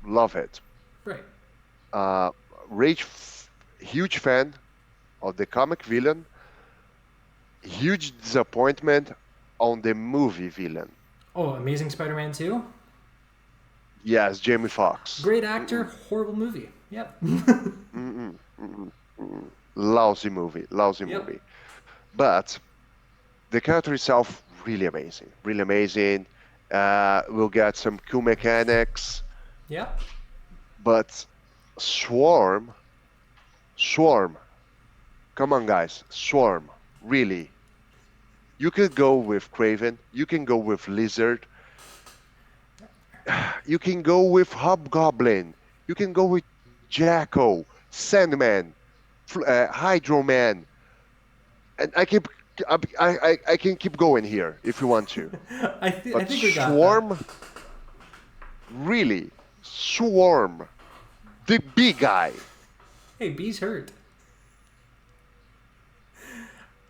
love it. Right. Uh, huge fan of the comic villain. Huge disappointment on the movie villain. Oh, Amazing Spider-Man 2? Yes, Jamie Foxx. Great actor, horrible movie. Yep. Lousy movie. Yep. But the character itself, really amazing. Really amazing. We'll get some cool mechanics. Yep. But Swarm. Come on, guys. Swarm. Really. You could go with Craven. You can go with Lizard. You can go with Hobgoblin. You can go with Jackal, Sandman, Hydro Man, and I can keep going here if you want to. I But think we got Swarm, that. really, Swarm, the big guy. Hey, B's hurt.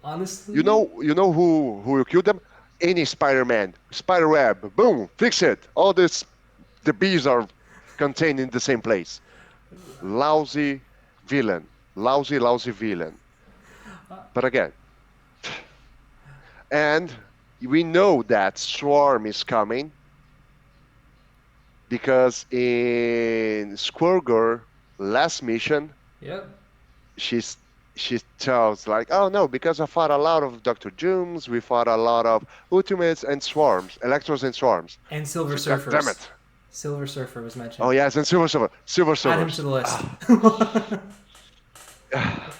Honestly, You know who will kill them? Any Spider-Man, Spider-Web, boom, fix it. All this, the bees are contained in the same place. Lousy villain. Lousy villain. But again, and we know that Swarm is coming because in Squirrel last mission, Yep. she's she tells like, oh no, because I fought a lot of Dr.Dooms, we fought a lot of Ultimates and Swarms, Electros and Swarms. And Silver So God damn Surfers. it. Silver Surfer was Oh mentioned. yes, and Silver Add him to Surfers. the list. Ah.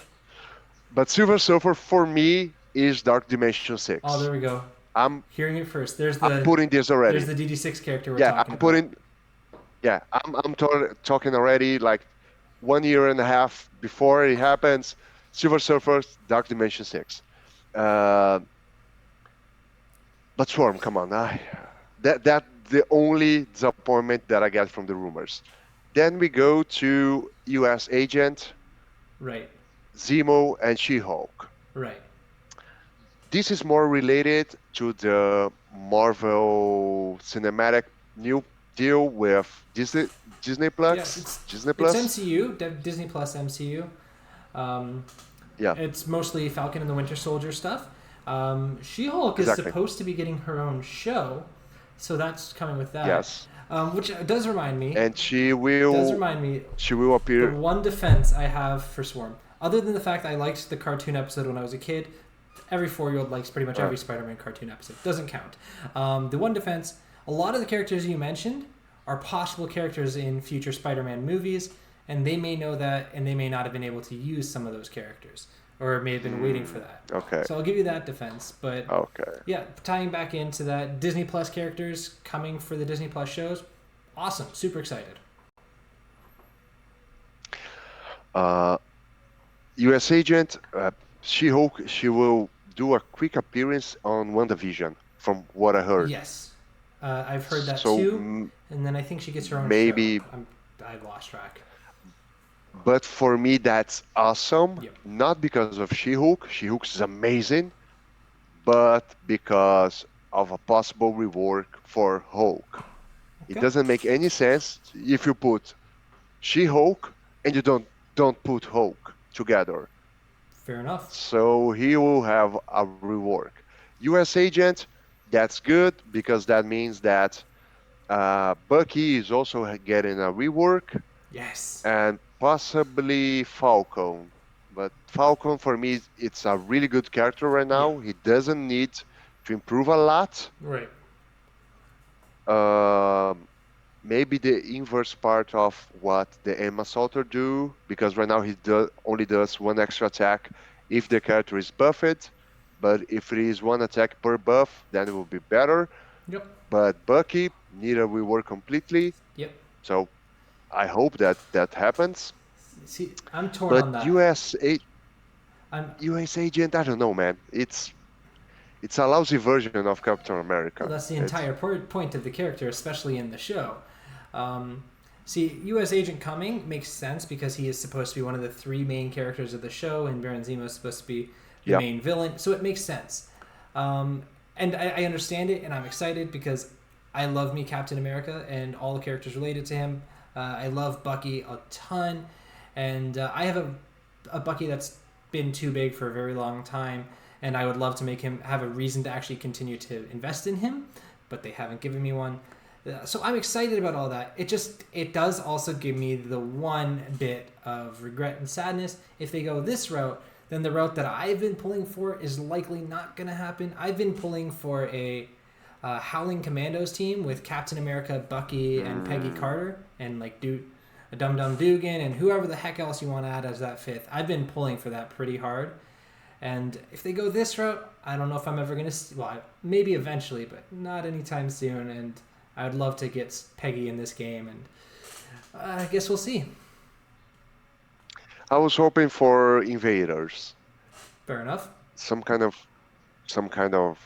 But Silver Surfer for me is Dark Dimension Oh, 6. there we go. I'm Hearing it first. I'm putting this There's already. the DD6 character we're Yeah, talking I'm about. putting yeah, I'm talking already like 1 year and a half before it happens. Silver Surfer, Dark Dimension 6. Uh, but Swarm, come on, that the only disappointment that I get from the rumors. Then we go to U.S. Agent, Right. Zemo and She-Hulk. Right. This is more related to the Marvel Cinematic new deal with Disney Yeah, Plus. Disney it's Plus. MCU, Disney Plus MCU. Um, Yeah, it's mostly Falcon and the Winter Soldier stuff. She-Hulk is exactly. supposed to be getting her own show, so that's coming with that. Yes, Which does remind me. and Does remind me she will the appear. one defense I have for Swarm, other than the fact I liked the cartoon episode when I was a kid. Every 4-year-old likes pretty much Uh, every Spider-Man cartoon episode. Doesn't count. The one defense, a lot of the characters you mentioned are possible characters in future Spider-Man movies, and they may know that, and they may not have been able to use some of those characters, or may have been waiting for that. okay, So I'll give you that defense. But okay. yeah, tying back into that, Disney Plus characters coming for the Disney Plus shows, awesome, super excited. Uh, U.S. Agent, She-Hulk, she will do a quick appearance on WandaVision, from what I heard. Yes, I've heard that So too, and then I think she gets her own show. maybe, I've lost track. but for me that's awesome. Yep. Not because of She-Hulk. She-Hulk is amazing, but because of a possible rework for Hulk. It Okay. doesn't make any sense if you put She-Hulk and you don't put Hulk together. Fair enough. So he will have a rework. U.S. Agent, that's good because that means that Bucky is also getting a rework Yes. and possibly Falcon. But Falcon for me, it's a really good character right Yeah. now. He doesn't need to improve a lot. Right. Um, Maybe the inverse part of what the Emma Salter do, because right now he only does one extra attack if the character is buffed, but if it is one attack per buff, then it will be better. Yep. But Bucky need a rework completely, Yep. so I hope that happens. See, I'm torn But on that. I'm US Agent, I don't know, man. It's a lousy version of Captain America. Well, that's the It's entire point of the character, especially in the show. See, U.S. Agent Cumming makes sense because he is supposed to be one of the 3 main characters of the show, and Baron Zemo is supposed to be the yeah, main villain, so it makes sense. And I understand it, and I'm excited because I love me Captain America and all the characters related to him. I love Bucky a ton, and I have a Bucky that's been too big for a very long time, and I would love to make him have a reason to actually continue to invest in him, but they haven't given me one. So I'm excited about all that. It does also give me the one bit of regret and sadness. If they go this route, then the route that I've been pulling for is likely not going to happen. I've been pulling for a Howling Commandos team with Captain America, Bucky, and Peggy Carter, and like Dum Dum Dugan, and whoever the heck else you want to add as that 5th. I've been pulling for that pretty hard. And if they go this route, I don't know if I'm ever going to... Well, maybe eventually, but not anytime soon. And I would love to get Peggy in this game, and I guess we'll see. I was hoping for Invaders, Fair enough. some kind of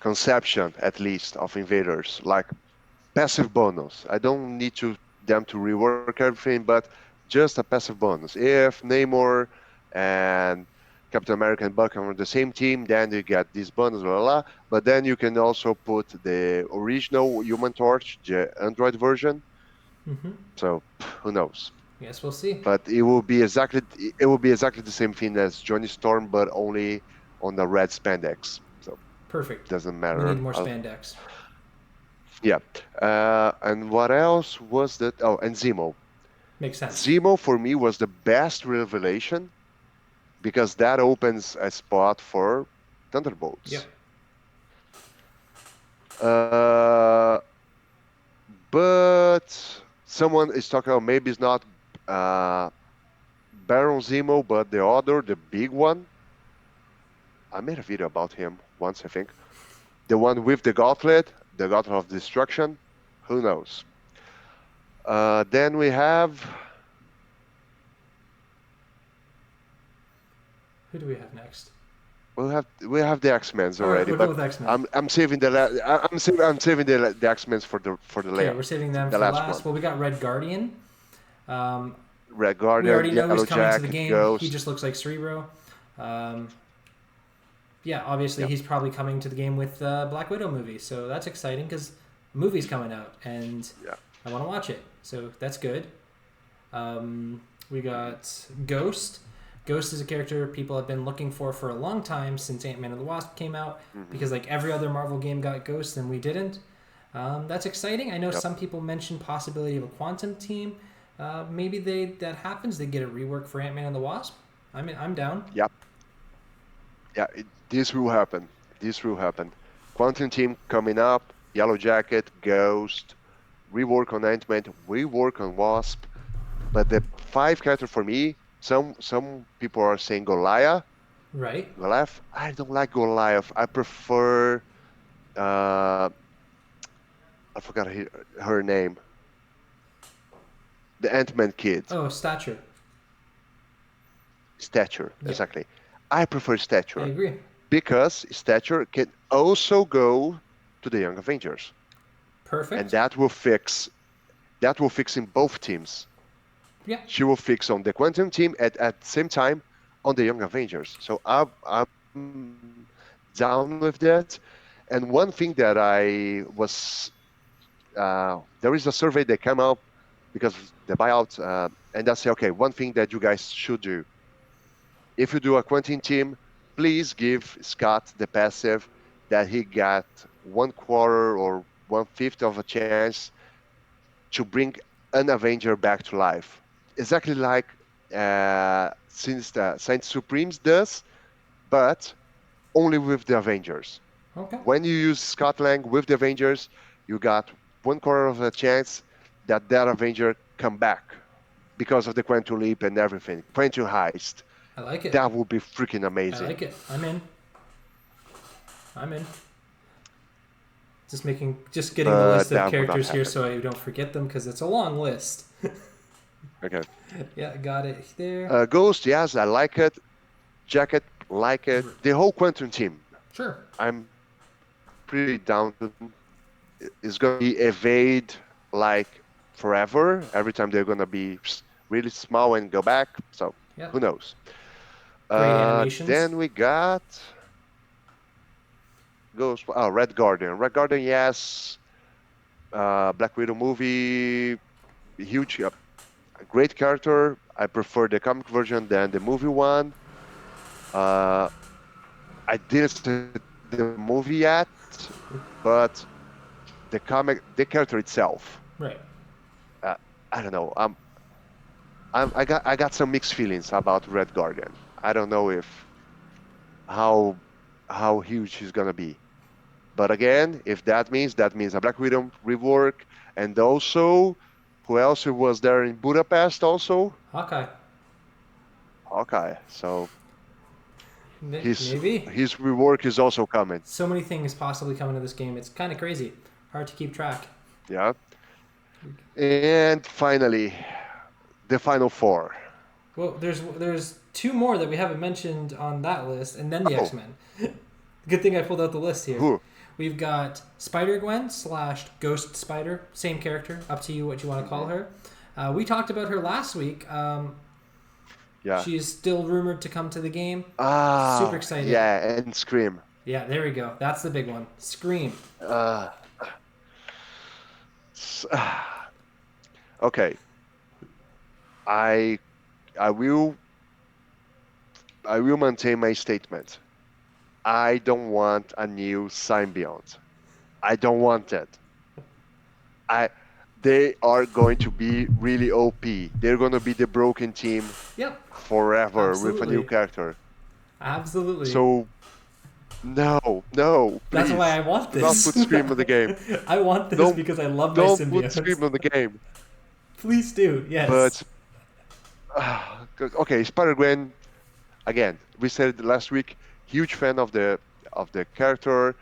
conception at least of Invaders, like passive bonus. I don't need them to rework everything, but just a passive bonus. If Namor and Captain America and Bucky are on the same team, then you get this bonus, blah, blah, blah. But then you can also put the original Human Torch, the Android version. Mm-hmm. So who knows? Yes, we'll see. But it will be exactly the same thing as Johnny Storm, but only on the red spandex. So Perfect. Doesn't We need matter. more spandex. Yeah. And what else was that? Oh, and Zemo. Makes sense. Zemo for me was the best revelation because that opens a spot for Thunderbolts. Yep. Uh, but someone is talking about maybe it's not uh, Baron Zemo, but the big one. I made a video about him once, I think. The one with the gauntlet of destruction. Who knows? Then we have. Who do we have next? We have the X-Men's All right, already, we'll go but with X-Men. I'm saving I'm saving the X-Men's for Okay, we're saving them the for last last. one. Well, we got Red Guardian. Um, Red we Guardian, already know he's Yellow coming to the Jacket, game. He Ghost. just looks like Cerebro. Um, yeah, obviously Yeah, he's probably coming to the game with Black Widow movie, so that's exciting because the movie's coming out and yeah. I want to watch it. So that's good. We got Ghost. Ghost is a character people have been looking for a long time since Ant-Man and the Wasp came out Hmm. because like every other Marvel game got Ghost and we didn't. That's exciting. I know Yep, some people mentioned possibility of a Quantum team. Maybe that happens. They get a rework for Ant-Man and the Wasp. I'm down. yep, yeah. This will happen. This will happen. Quantum Team coming up. Yellow Jacket, Ghost. Rework on Ant-Man. Rework on Wasp. But the five character for me. Some people are saying Goliath. Right. Goliath. I don't like Goliath. I prefer. Uh, I forgot her name. The Ant-Man kid. Oh, Stature. Stature. Yeah, Exactly. I prefer I Stature agree. because Stature can also go to the Young Avengers, and Perfect. that will fix in both teams. Yeah, She will fix on the Quantum team at the same time on the Young Avengers. So I'm down with that. And one thing that there is a survey that came out because of the buyout, and that's okay. One thing that you guys should do if you do a Quentin team, please give Scott the passive that he got 1/4 or 1/5 of a chance to bring an Avenger back to life. Exactly like since the Saint Supremes does, but only with the Avengers. okay. When you use Scott Lang with the Avengers, you got 1/4 of a chance that Avenger come back because of the Quantum Leap and everything. Quantum Heist. I like it. That would be freaking I amazing. like it. I'm in. I'm in. Just getting the But list of that would not characters here happen. so I don't forget them because it's a long list. Okay. Yeah, got it there. Ghost, yes, I like it. Jacket, like it. The whole Quantum team, Sure. I'm pretty down to them. It's gonna be evade like forever. Every time they're gonna be really small and go back. So Yep. who knows? Great animations. Then we got Ghost. Oh, Red Guardian. Red Guardian, yes. Black Widow movie, huge, great character. I prefer the comic version than the movie one. Uh, I didn't see the movie yet, but the character itself, Right. uh, I don't know. I got some mixed feelings about Red Guardian. I don't know if how how huge he's gonna be. But again, if that means a Black Widow rework, and also who else was there in Budapest also? Hawkeye. Hawkeye. So his Maybe. his rework is also coming. So many things possibly coming to this game. It's kind of crazy. Hard to keep track. Yeah. And finally, the final four. Well, there's two more that we haven't mentioned on that list, and then the Oh, X Men. Good thing I pulled out the list here. who? We've got Spider-Gwen / Ghost Spider, same character. Up to you what you want to call Hmm. her. We talked about her last week. Yeah. She's still rumored to come to the game. Super Ah, excited. yeah, and Scream. Yeah, there we go. That's the big one. Scream. Uh, okay. I I will I will maintain my statement. I don't want a new symbiote. I don't want it. I they are going to be really OP. They're going to be the broken team Yep, forever with a new absolutely, character. absolutely. So no, That's why please I want do not this. put Scream on the game. I want this Don't because I love my don't put symbiotes. Scream on the game. Please do, yes. But okay, Spider-Gwen again. We said it last week. Huge fan of the character.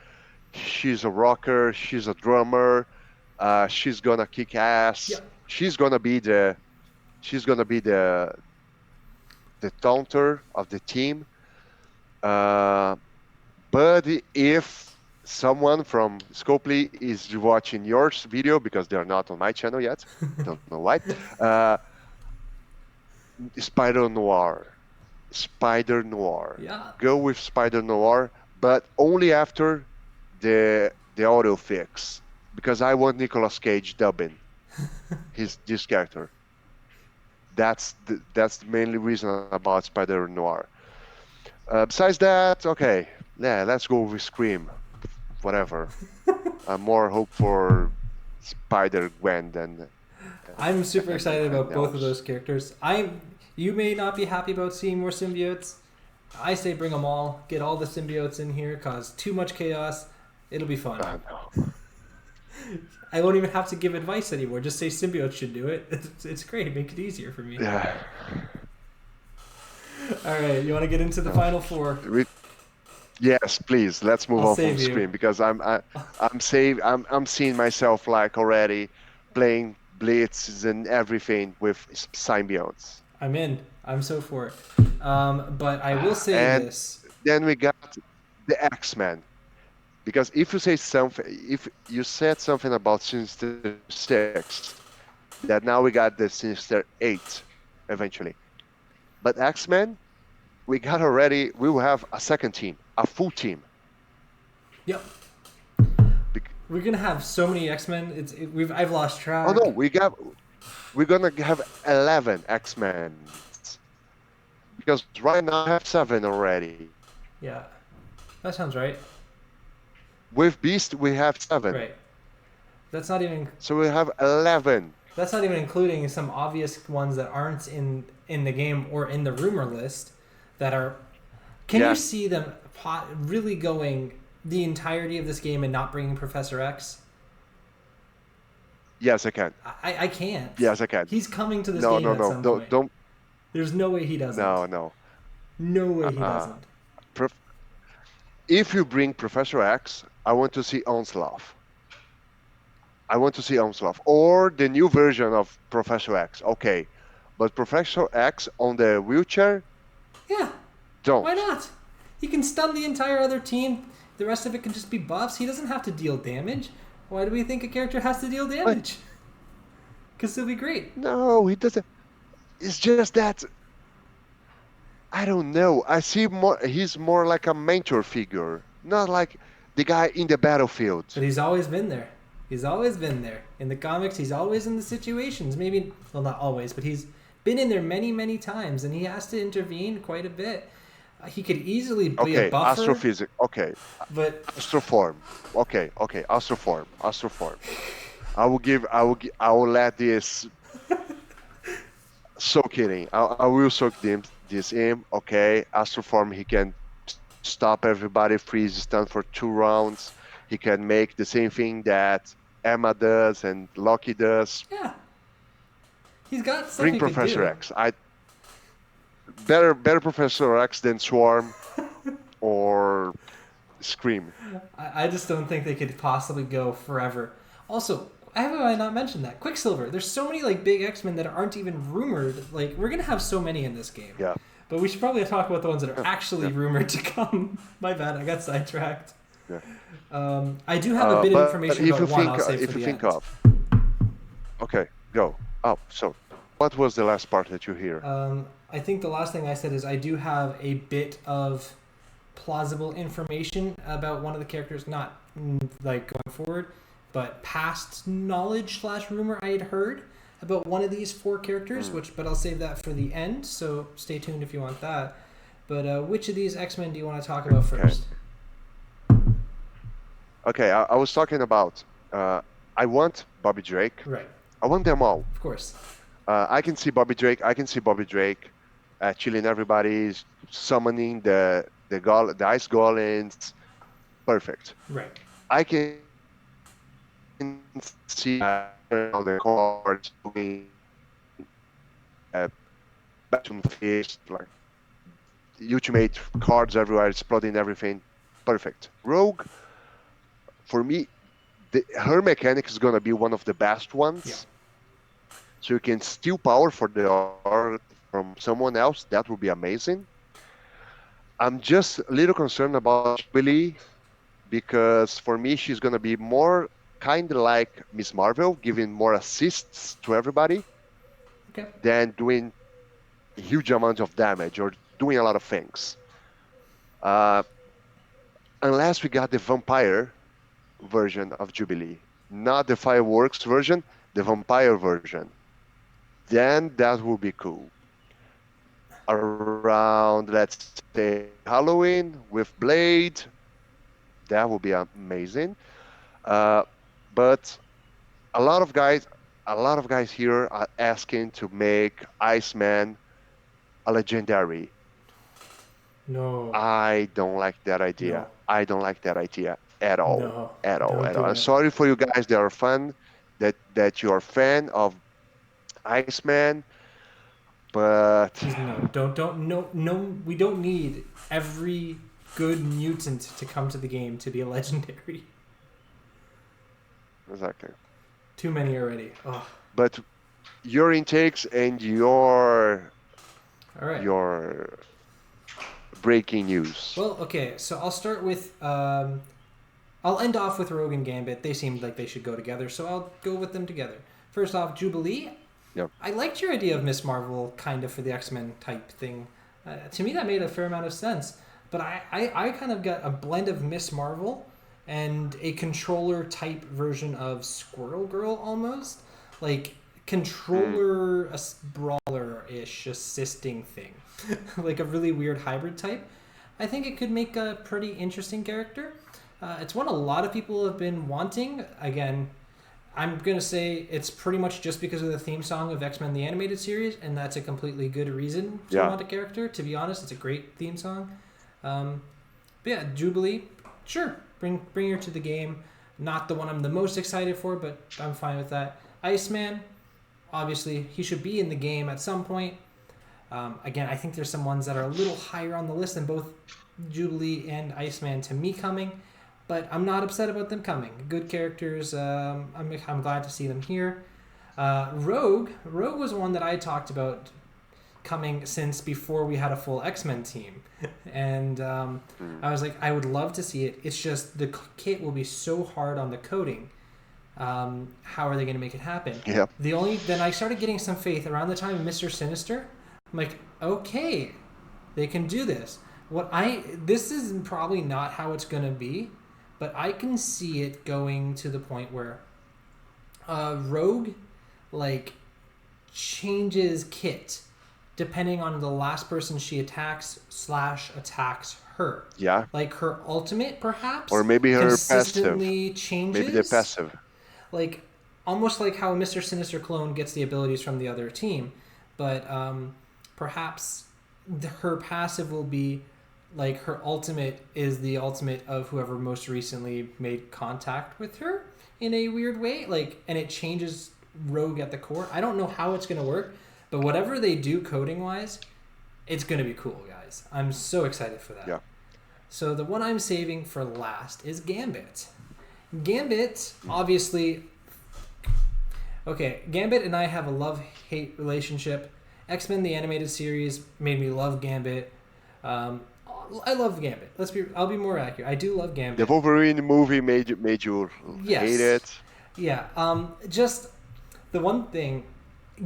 She's a rocker. She's a drummer. She's gonna kick ass. Yep. She's gonna be the taunter of the team. Uh, but if someone from Scopely is watching your video because they're not on my channel yet, don't know why. Uh, Spider Noir, Spider Noir. Yeah. Go with Spider Noir, but only after the auto fix because I want Nicolas Cage dubbing this character. That's the mainly reason about Spider Noir. Besides that, okay, yeah, let's go with Scream. Whatever. I'm more hope for Spider-Gwen than I'm super excited about anything both of else. those characters. You may not be happy about seeing more symbiotes. I say bring them all. Get all the symbiotes in here. Cause too much chaos. It'll be fun. No. I won't even have to give advice anymore. Just say symbiotes should do it. It's great. Make it easier for me. Yeah. All right. You want to get into the final four? Yes, please. Let's move I'll on from save you. Scream because I'm seeing myself like already playing Blitzes and everything with symbiotes. I'm in. I'm so for it. But I will say And this. then we got the X-Men. Because if you say something, if you said something about Sinister 6, that now we got the Sinister 8 eventually. But X-Men, we will have a second team, a full team. Yep. Bec- We're gonna have so many X-Men. I've lost track. oh no, we're gonna have 11 X-Men. Because right now I have 7 already. Yeah. That sounds right. With Beast, we have 7. Right. That's not even. So we have 11. That's not even including some obvious ones that aren't in the game or in the rumor list that are. Can you see them really going the entirety of this game and not bringing Professor X? Yes, I can. I can't. Yes, I can. He's coming to this game at some point. Don't. There's no way he doesn't. No. No way he doesn't. If you bring Professor X, I want to see Onslaught. I want to see Onslaught or the new version of Professor X. Okay, but Professor X on the wheelchair? Yeah. Don't. Why not? He can stun the entire other team. The rest of it can just be buffs. He doesn't have to deal damage. Why do we think a character has to deal damage? Because it'll be great. No, he doesn't. It's just that. I don't know. I see more. He's more like a mentor figure, not like the guy in the battlefield. But he's always been there. He's always been there. In the comics, he's always in the situations. Maybe, well, not always, but he's been in there many, many times, and he has to intervene quite a bit. He could easily be a buffer. Astrophysics. Okay, but Astroform. Okay, Astroform. I will let this soak it in. I will soak this in. Okay, Astroform. He can stop everybody, freeze, stun for 2 rounds. He can make the same thing that Emma does and Loki does. yeah, he's got stuff Bring he can Professor do. X. Better Professor X than Swarm or Scream. I just don't think they could possibly go forever. Also, have I not mentioned that Quicksilver? There's so many like big X-Men that aren't even rumored. Like we're gonna have so many in this game. Yeah. But we should probably talk about the ones that are actually rumored to come. My bad, I got sidetracked. Yeah. I do have a bit of information if about you one. think, I'll save if for you the think end. of. Okay, go. Oh, so what was the last part that you hear? I think the last thing I said is I do have a bit of plausible information about one of the characters, not like going forward, but past knowledge / rumor I had heard about one of these 4 characters, but I'll save that for the end, so stay tuned if you want that. But which of these X-Men do you want to talk about first? Okay, I was talking about. Uh, I want Bobby Drake. Right. I want them all. Of course. I can see Bobby Drake. I can see Bobby Drake chilling everybody, summoning the ice golems. Perfect. Right. I can see all the cards doing uh, baton fist, like ultimate cards everywhere, exploding everything. Perfect. Rogue, for me, her mechanic is gonna be one of the best Yeah. ones. So you can steal power for the art from someone else. That would be amazing. I'm just a little concerned about Jubilee because for me she's gonna be more kind of like Miss Marvel, giving more assists to everybody Okay. than doing huge amounts of damage or doing a lot of things. Uh, unless we got the vampire version of Jubilee, not the fireworks version, the vampire version. Then that would be cool. Around, let's say, Halloween with Blade, that would be amazing. Uh, but a lot of guys, a lot of guys here are asking to make Iceman a legendary. No. I don't like that No. idea. I don't like that idea at all. No. At all. Don't At all. do I'm it. sorry for you guys that are fun, that you're a fan of Iceman, but He's no. Don't no no. We don't need every good mutant to come to the game to be a legendary. exactly. Too many already. Oh. But your intakes and All right. your breaking news. Well, okay. So I'll start with. I'll end off with Rogue and Gambit. They seemed like they should go together, so I'll go with them together. First off, Jubilee. Yeah. I liked your idea of Miss Marvel, kind of for the X-Men type thing. To me, that made a fair amount of sense. But I kind of got a blend of Miss Marvel and a controller type version of Squirrel Girl almost. Like controller brawler ish assisting thing. Like a really weird hybrid type. I think it could make a pretty interesting character. It's one a lot of people have been wanting. Again, I'm going to say it's pretty much just because of the theme song of X-Men the Animated Series, and that's a completely good reason to Yeah. want a character. To be honest, it's a great theme song. But yeah, Jubilee, sure, bring her to the game. Not the one I'm the most excited for, but I'm fine with that. Iceman, obviously, he should be in the game at some point. Again, I think there's some ones that are a little higher on the list than both Jubilee and Iceman to me coming. But I'm not upset about them coming. Good characters. I'm glad to see them here. Rogue was one that I talked about coming since before we had a full X-Men team, and I was like, I would love to see it. It's just the kit will be so hard on the coding. How are they going to make it happen? Yeah. Then I started getting some faith around the time of Mr. Sinister. I'm like, okay, they can do this. This is probably not how it's going to be. But I can see it going to the point where Rogue, like, changes kit depending on the last person she attacks/attacks her. Yeah. Like her ultimate, perhaps, Or maybe her consistently passive. changes. Maybe the passive. Like, almost like how Mr. Sinister clone gets the abilities from the other team. But perhaps her passive will be like her ultimate is the ultimate of whoever most recently made contact with her in a weird way, like, and it changes Rogue at the core. I don't know how it's going to work, but whatever they do coding wise, it's going to be cool, guys. I'm so excited for that. Yeah. So the one I'm saving for last is Gambit. Gambit, obviously, okay, Gambit and I have a love-hate relationship. X-Men the Animated Series made me love Gambit. I love Gambit. I'll be more accurate. I do love Gambit. The Wolverine movie made you Yes. hate it. Yeah. Just the one thing,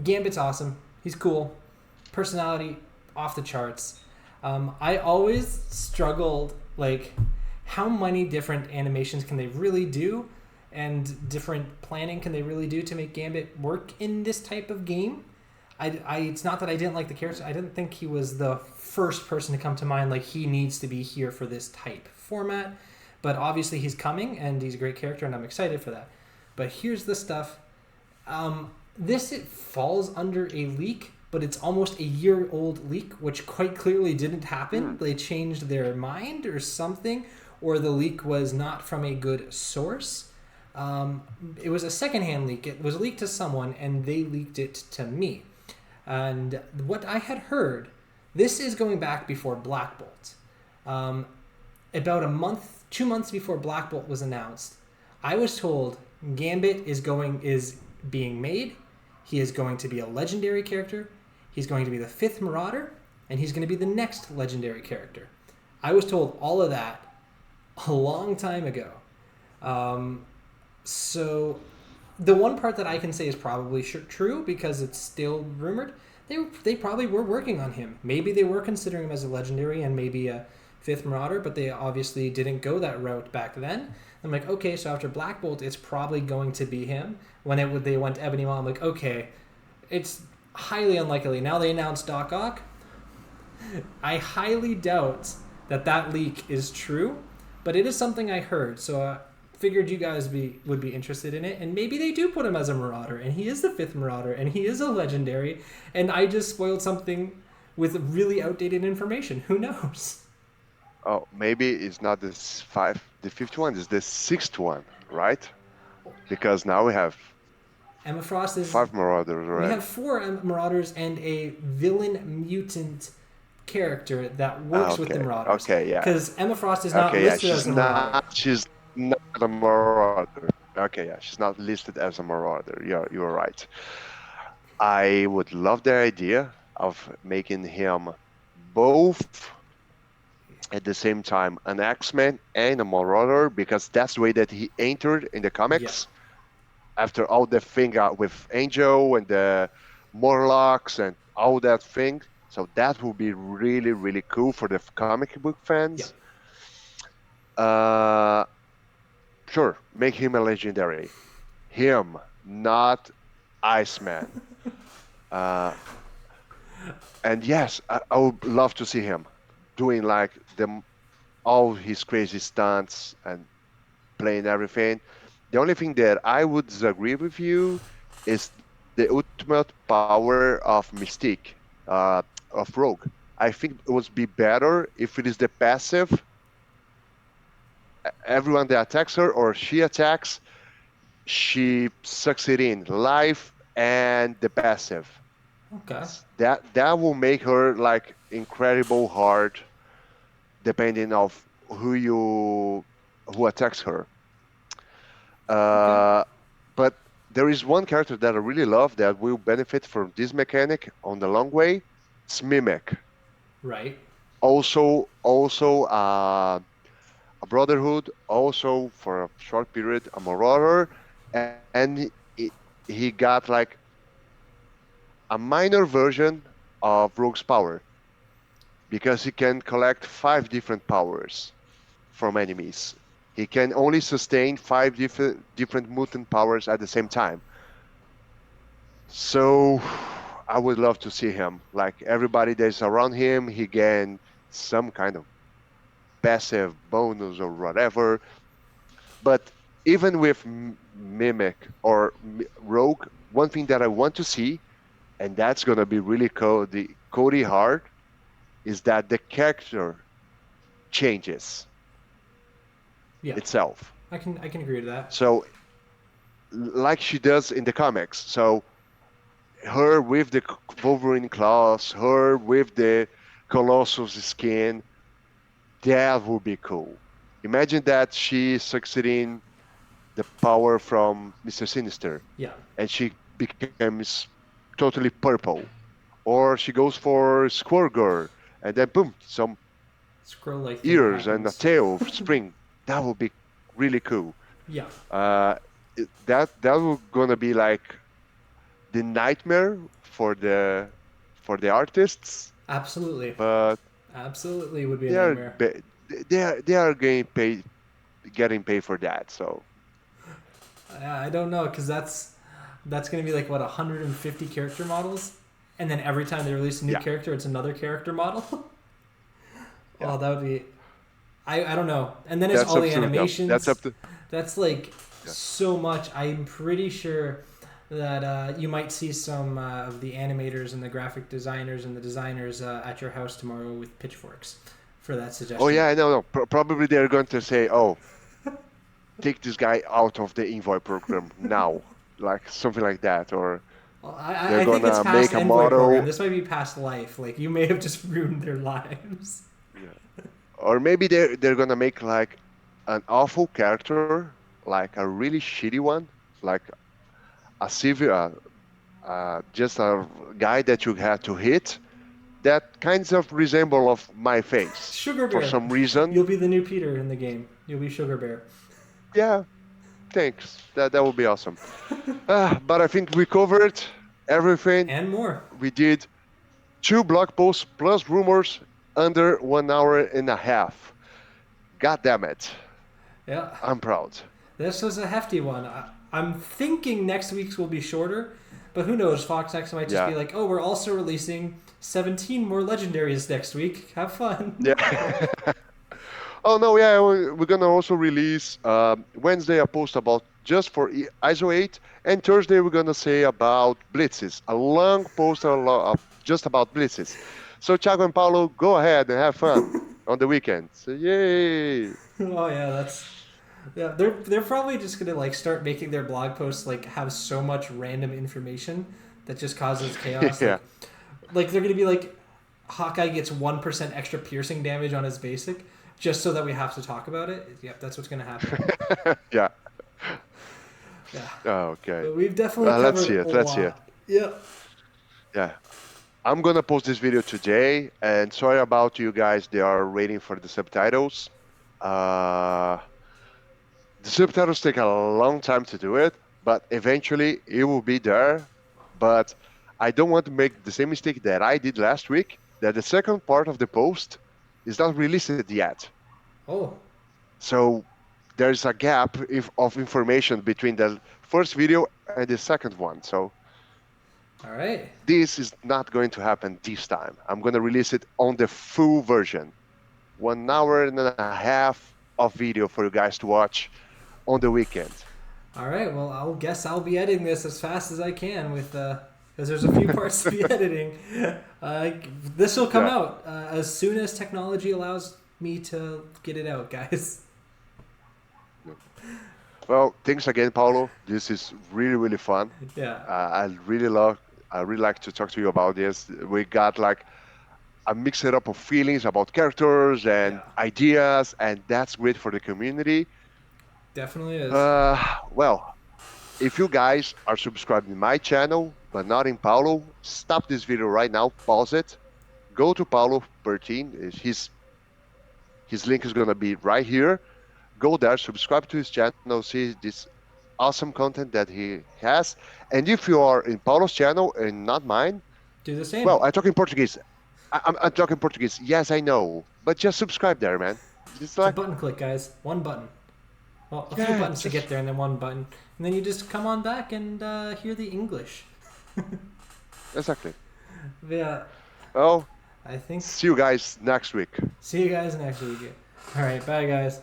Gambit's awesome. He's cool. Personality off the charts. I always struggled, like, how many different animations can they really do, and different planning can they really do to make Gambit work in this type of game? It's not that I didn't like the character. I didn't think he was the first person to come to mind, like he needs to be here for this type format. But obviously he's coming, and he's a great character, and I'm excited for that. But here's the stuff. This it falls under a leak, but it's almost a year-old leak, which quite clearly didn't happen. They changed their mind or something, or the leak was not from a good source. It was a secondhand leak. It was leaked to someone, and they leaked it to me. And what I had heard, this is going back before Black Bolt. About a month, 2 months before Black Bolt was announced, I was told Gambit is being made. He is going to be a legendary character. He's going to be the 5th Marauder, and he's going to be the next legendary character. I was told all of that a long time ago. So the one part that I can say is probably true because it's still rumored. They probably were working on him. Maybe they were considering him as a legendary and maybe a 5th Marauder, but they obviously didn't go that route back then. I'm like, okay, so after Black Bolt, it's probably going to be him. When they went Ebony Maw, I'm like, okay, it's highly unlikely. Now they announced Doc Ock. I highly doubt that leak is true, but it is something I heard, so I figured you guys would be interested in it, and maybe they do put him as a Marauder, and he is the 5th Marauder, and he is a legendary, and I just spoiled something with really outdated information. Who knows? Oh, maybe it's not the 5th one, it's the 6th one, right? Because now we have Emma Frost is 5 Marauders, right? We have 4 Marauders and a villain mutant character that works with the Marauders. Okay, yeah. Because Emma Frost is not listed as a Marauder. She's not a Marauder. Okay, yeah, she's not listed as a Marauder. You're right. I would love the idea of making him both at the same time an X-Men and a Marauder, because that's the way that he entered in the comics. Yeah. After all the thing with Angel and the Morlocks and all that thing. So that would be really, really cool for the comic book fans. Yeah. Sure, make him a legendary. Him, not Iceman. And yes, I would love to see him doing like all his crazy stunts and playing everything. The only thing that I would disagree with you is the ultimate power of Mystique, of Rogue. I think it would be better if it is the passive. Everyone that attacks her or she attacks, she sucks it in, life and the passive. Okay. That will make her like incredible hard, depending of who attacks her. Okay. But there is one character that I really love that will benefit from this mechanic on the long way. It's Mimic. Right. Also a Brotherhood, also for a short period a Marauder, and he got like a minor version of Rogue's power, because he can collect 5 different powers from enemies. He can only sustain 5 different mutant powers at the same time. So I would love to see him. Like everybody that's around him, he gain some kind of passive bonus or whatever. But even with Mimic or Rogue, one thing that I want to see, and that's going to be really Cody hard, is that the character changes itself. I can agree to that. So, like she does in the comics. So, her with the Wolverine claws, her with the Colossus skin, that would be cool. Imagine that she succeeding the power from Mr. Sinister. Yeah. And she becomes totally purple. Or she goes for Squirrel, and then boom, some ears and a tail spring. That would be really cool. Yeah. That was gonna be like the nightmare for the artists. Absolutely. But absolutely would be a nightmare. They are getting paid for that. So. I don't know, because that's gonna be like what, 150 character models, and then every time they release a new character, it's another character model. Oh, that would be. I don't know. And then it's That's all up the to them. That's up animations. to. That's like Yeah. so much. I'm pretty sure that you might see some of the animators and the graphic designers and the designers at your house tomorrow with pitchforks for that Oh suggestion. yeah, I know. No. Probably they're going to say, "Oh, take this guy out of the Envoy program now," like something like that, or Well, they're I think it's gonna past make a envoy program. model. This might be past life. Like you may have just ruined their lives. Yeah. Or maybe they're gonna make like an awful character, like a really shitty one, like a civil, just a guy that you had to hit that kinds of resemble of my face Sugar for Bear. some reason. You'll be the new Peter in the game. You'll be Sugar Bear. Yeah, thanks. That would be awesome. But I think we covered everything. And more. We did 2 blog posts plus rumors under 1 hour and a half. God damn it. Yeah. I'm proud. This was a hefty one. I'm thinking next week's will be shorter, but who knows? Fox X might just Yeah. be like, oh, we're also releasing 17 more legendaries next week. Have fun. Yeah. Oh no, yeah, we're gonna also release Wednesday a post about just for ISO 8, and Thursday we're gonna say about blitzes, a long post just about blitzes. So Thiago and Paulo, go ahead and have fun on the weekend. So, yay! Oh yeah, they're probably just gonna like start making their blog posts like have so much random information that just causes chaos. Yeah, Like they're gonna be like, Hawkeye gets 1% extra piercing damage on his basic, just so that we have to talk about it. Yep, that's what's gonna happen. yeah. Yeah, Okay. but we've definitely Let's see covered it. a Let's see it. lot. Yeah. Yeah. I'm gonna post this video today, and sorry about you guys. They are waiting for the subtitles. Uh, the subtitles take a long time to do it, but eventually it will be there. But I don't want to make the same mistake that I did last week, that the second part of the post is not released yet. Oh. So there's a gap of information between the first video and the second one. So All right. this is not going to happen this time. I'm going to release it on the full version. 1 hour and a half of video for you guys to watch on the weekend. All right. Well, I'll be editing this as fast as I can with because there's a few parts to be editing. This will come Yeah. out as soon as technology allows me to get it out, guys. Well, thanks again, Paulo. This is really, really fun. Yeah. I really like to talk to you about this. We got like a mixed up of feelings about characters and Yeah. ideas, and that's great for the community. Definitely is. Well, if you guys are subscribed in my channel but not in Paulo, stop this video right now, pause it, go to Paulo 13. His link is gonna be right here. Go there, subscribe to his channel, see this awesome content that he has. And if you are in Paulo's channel and not mine, Do the same. well, I talk in Portuguese. I'm talking Portuguese. Yes, I know, but just subscribe there, man. It's It's a like, button click, guys. One button. Well, a few Yeah, buttons to just- get there, and then one button, and then you just come on back and hear the English. exactly. Yeah. Well, I think. see you guys next week. See you guys next week. All right. Bye, guys.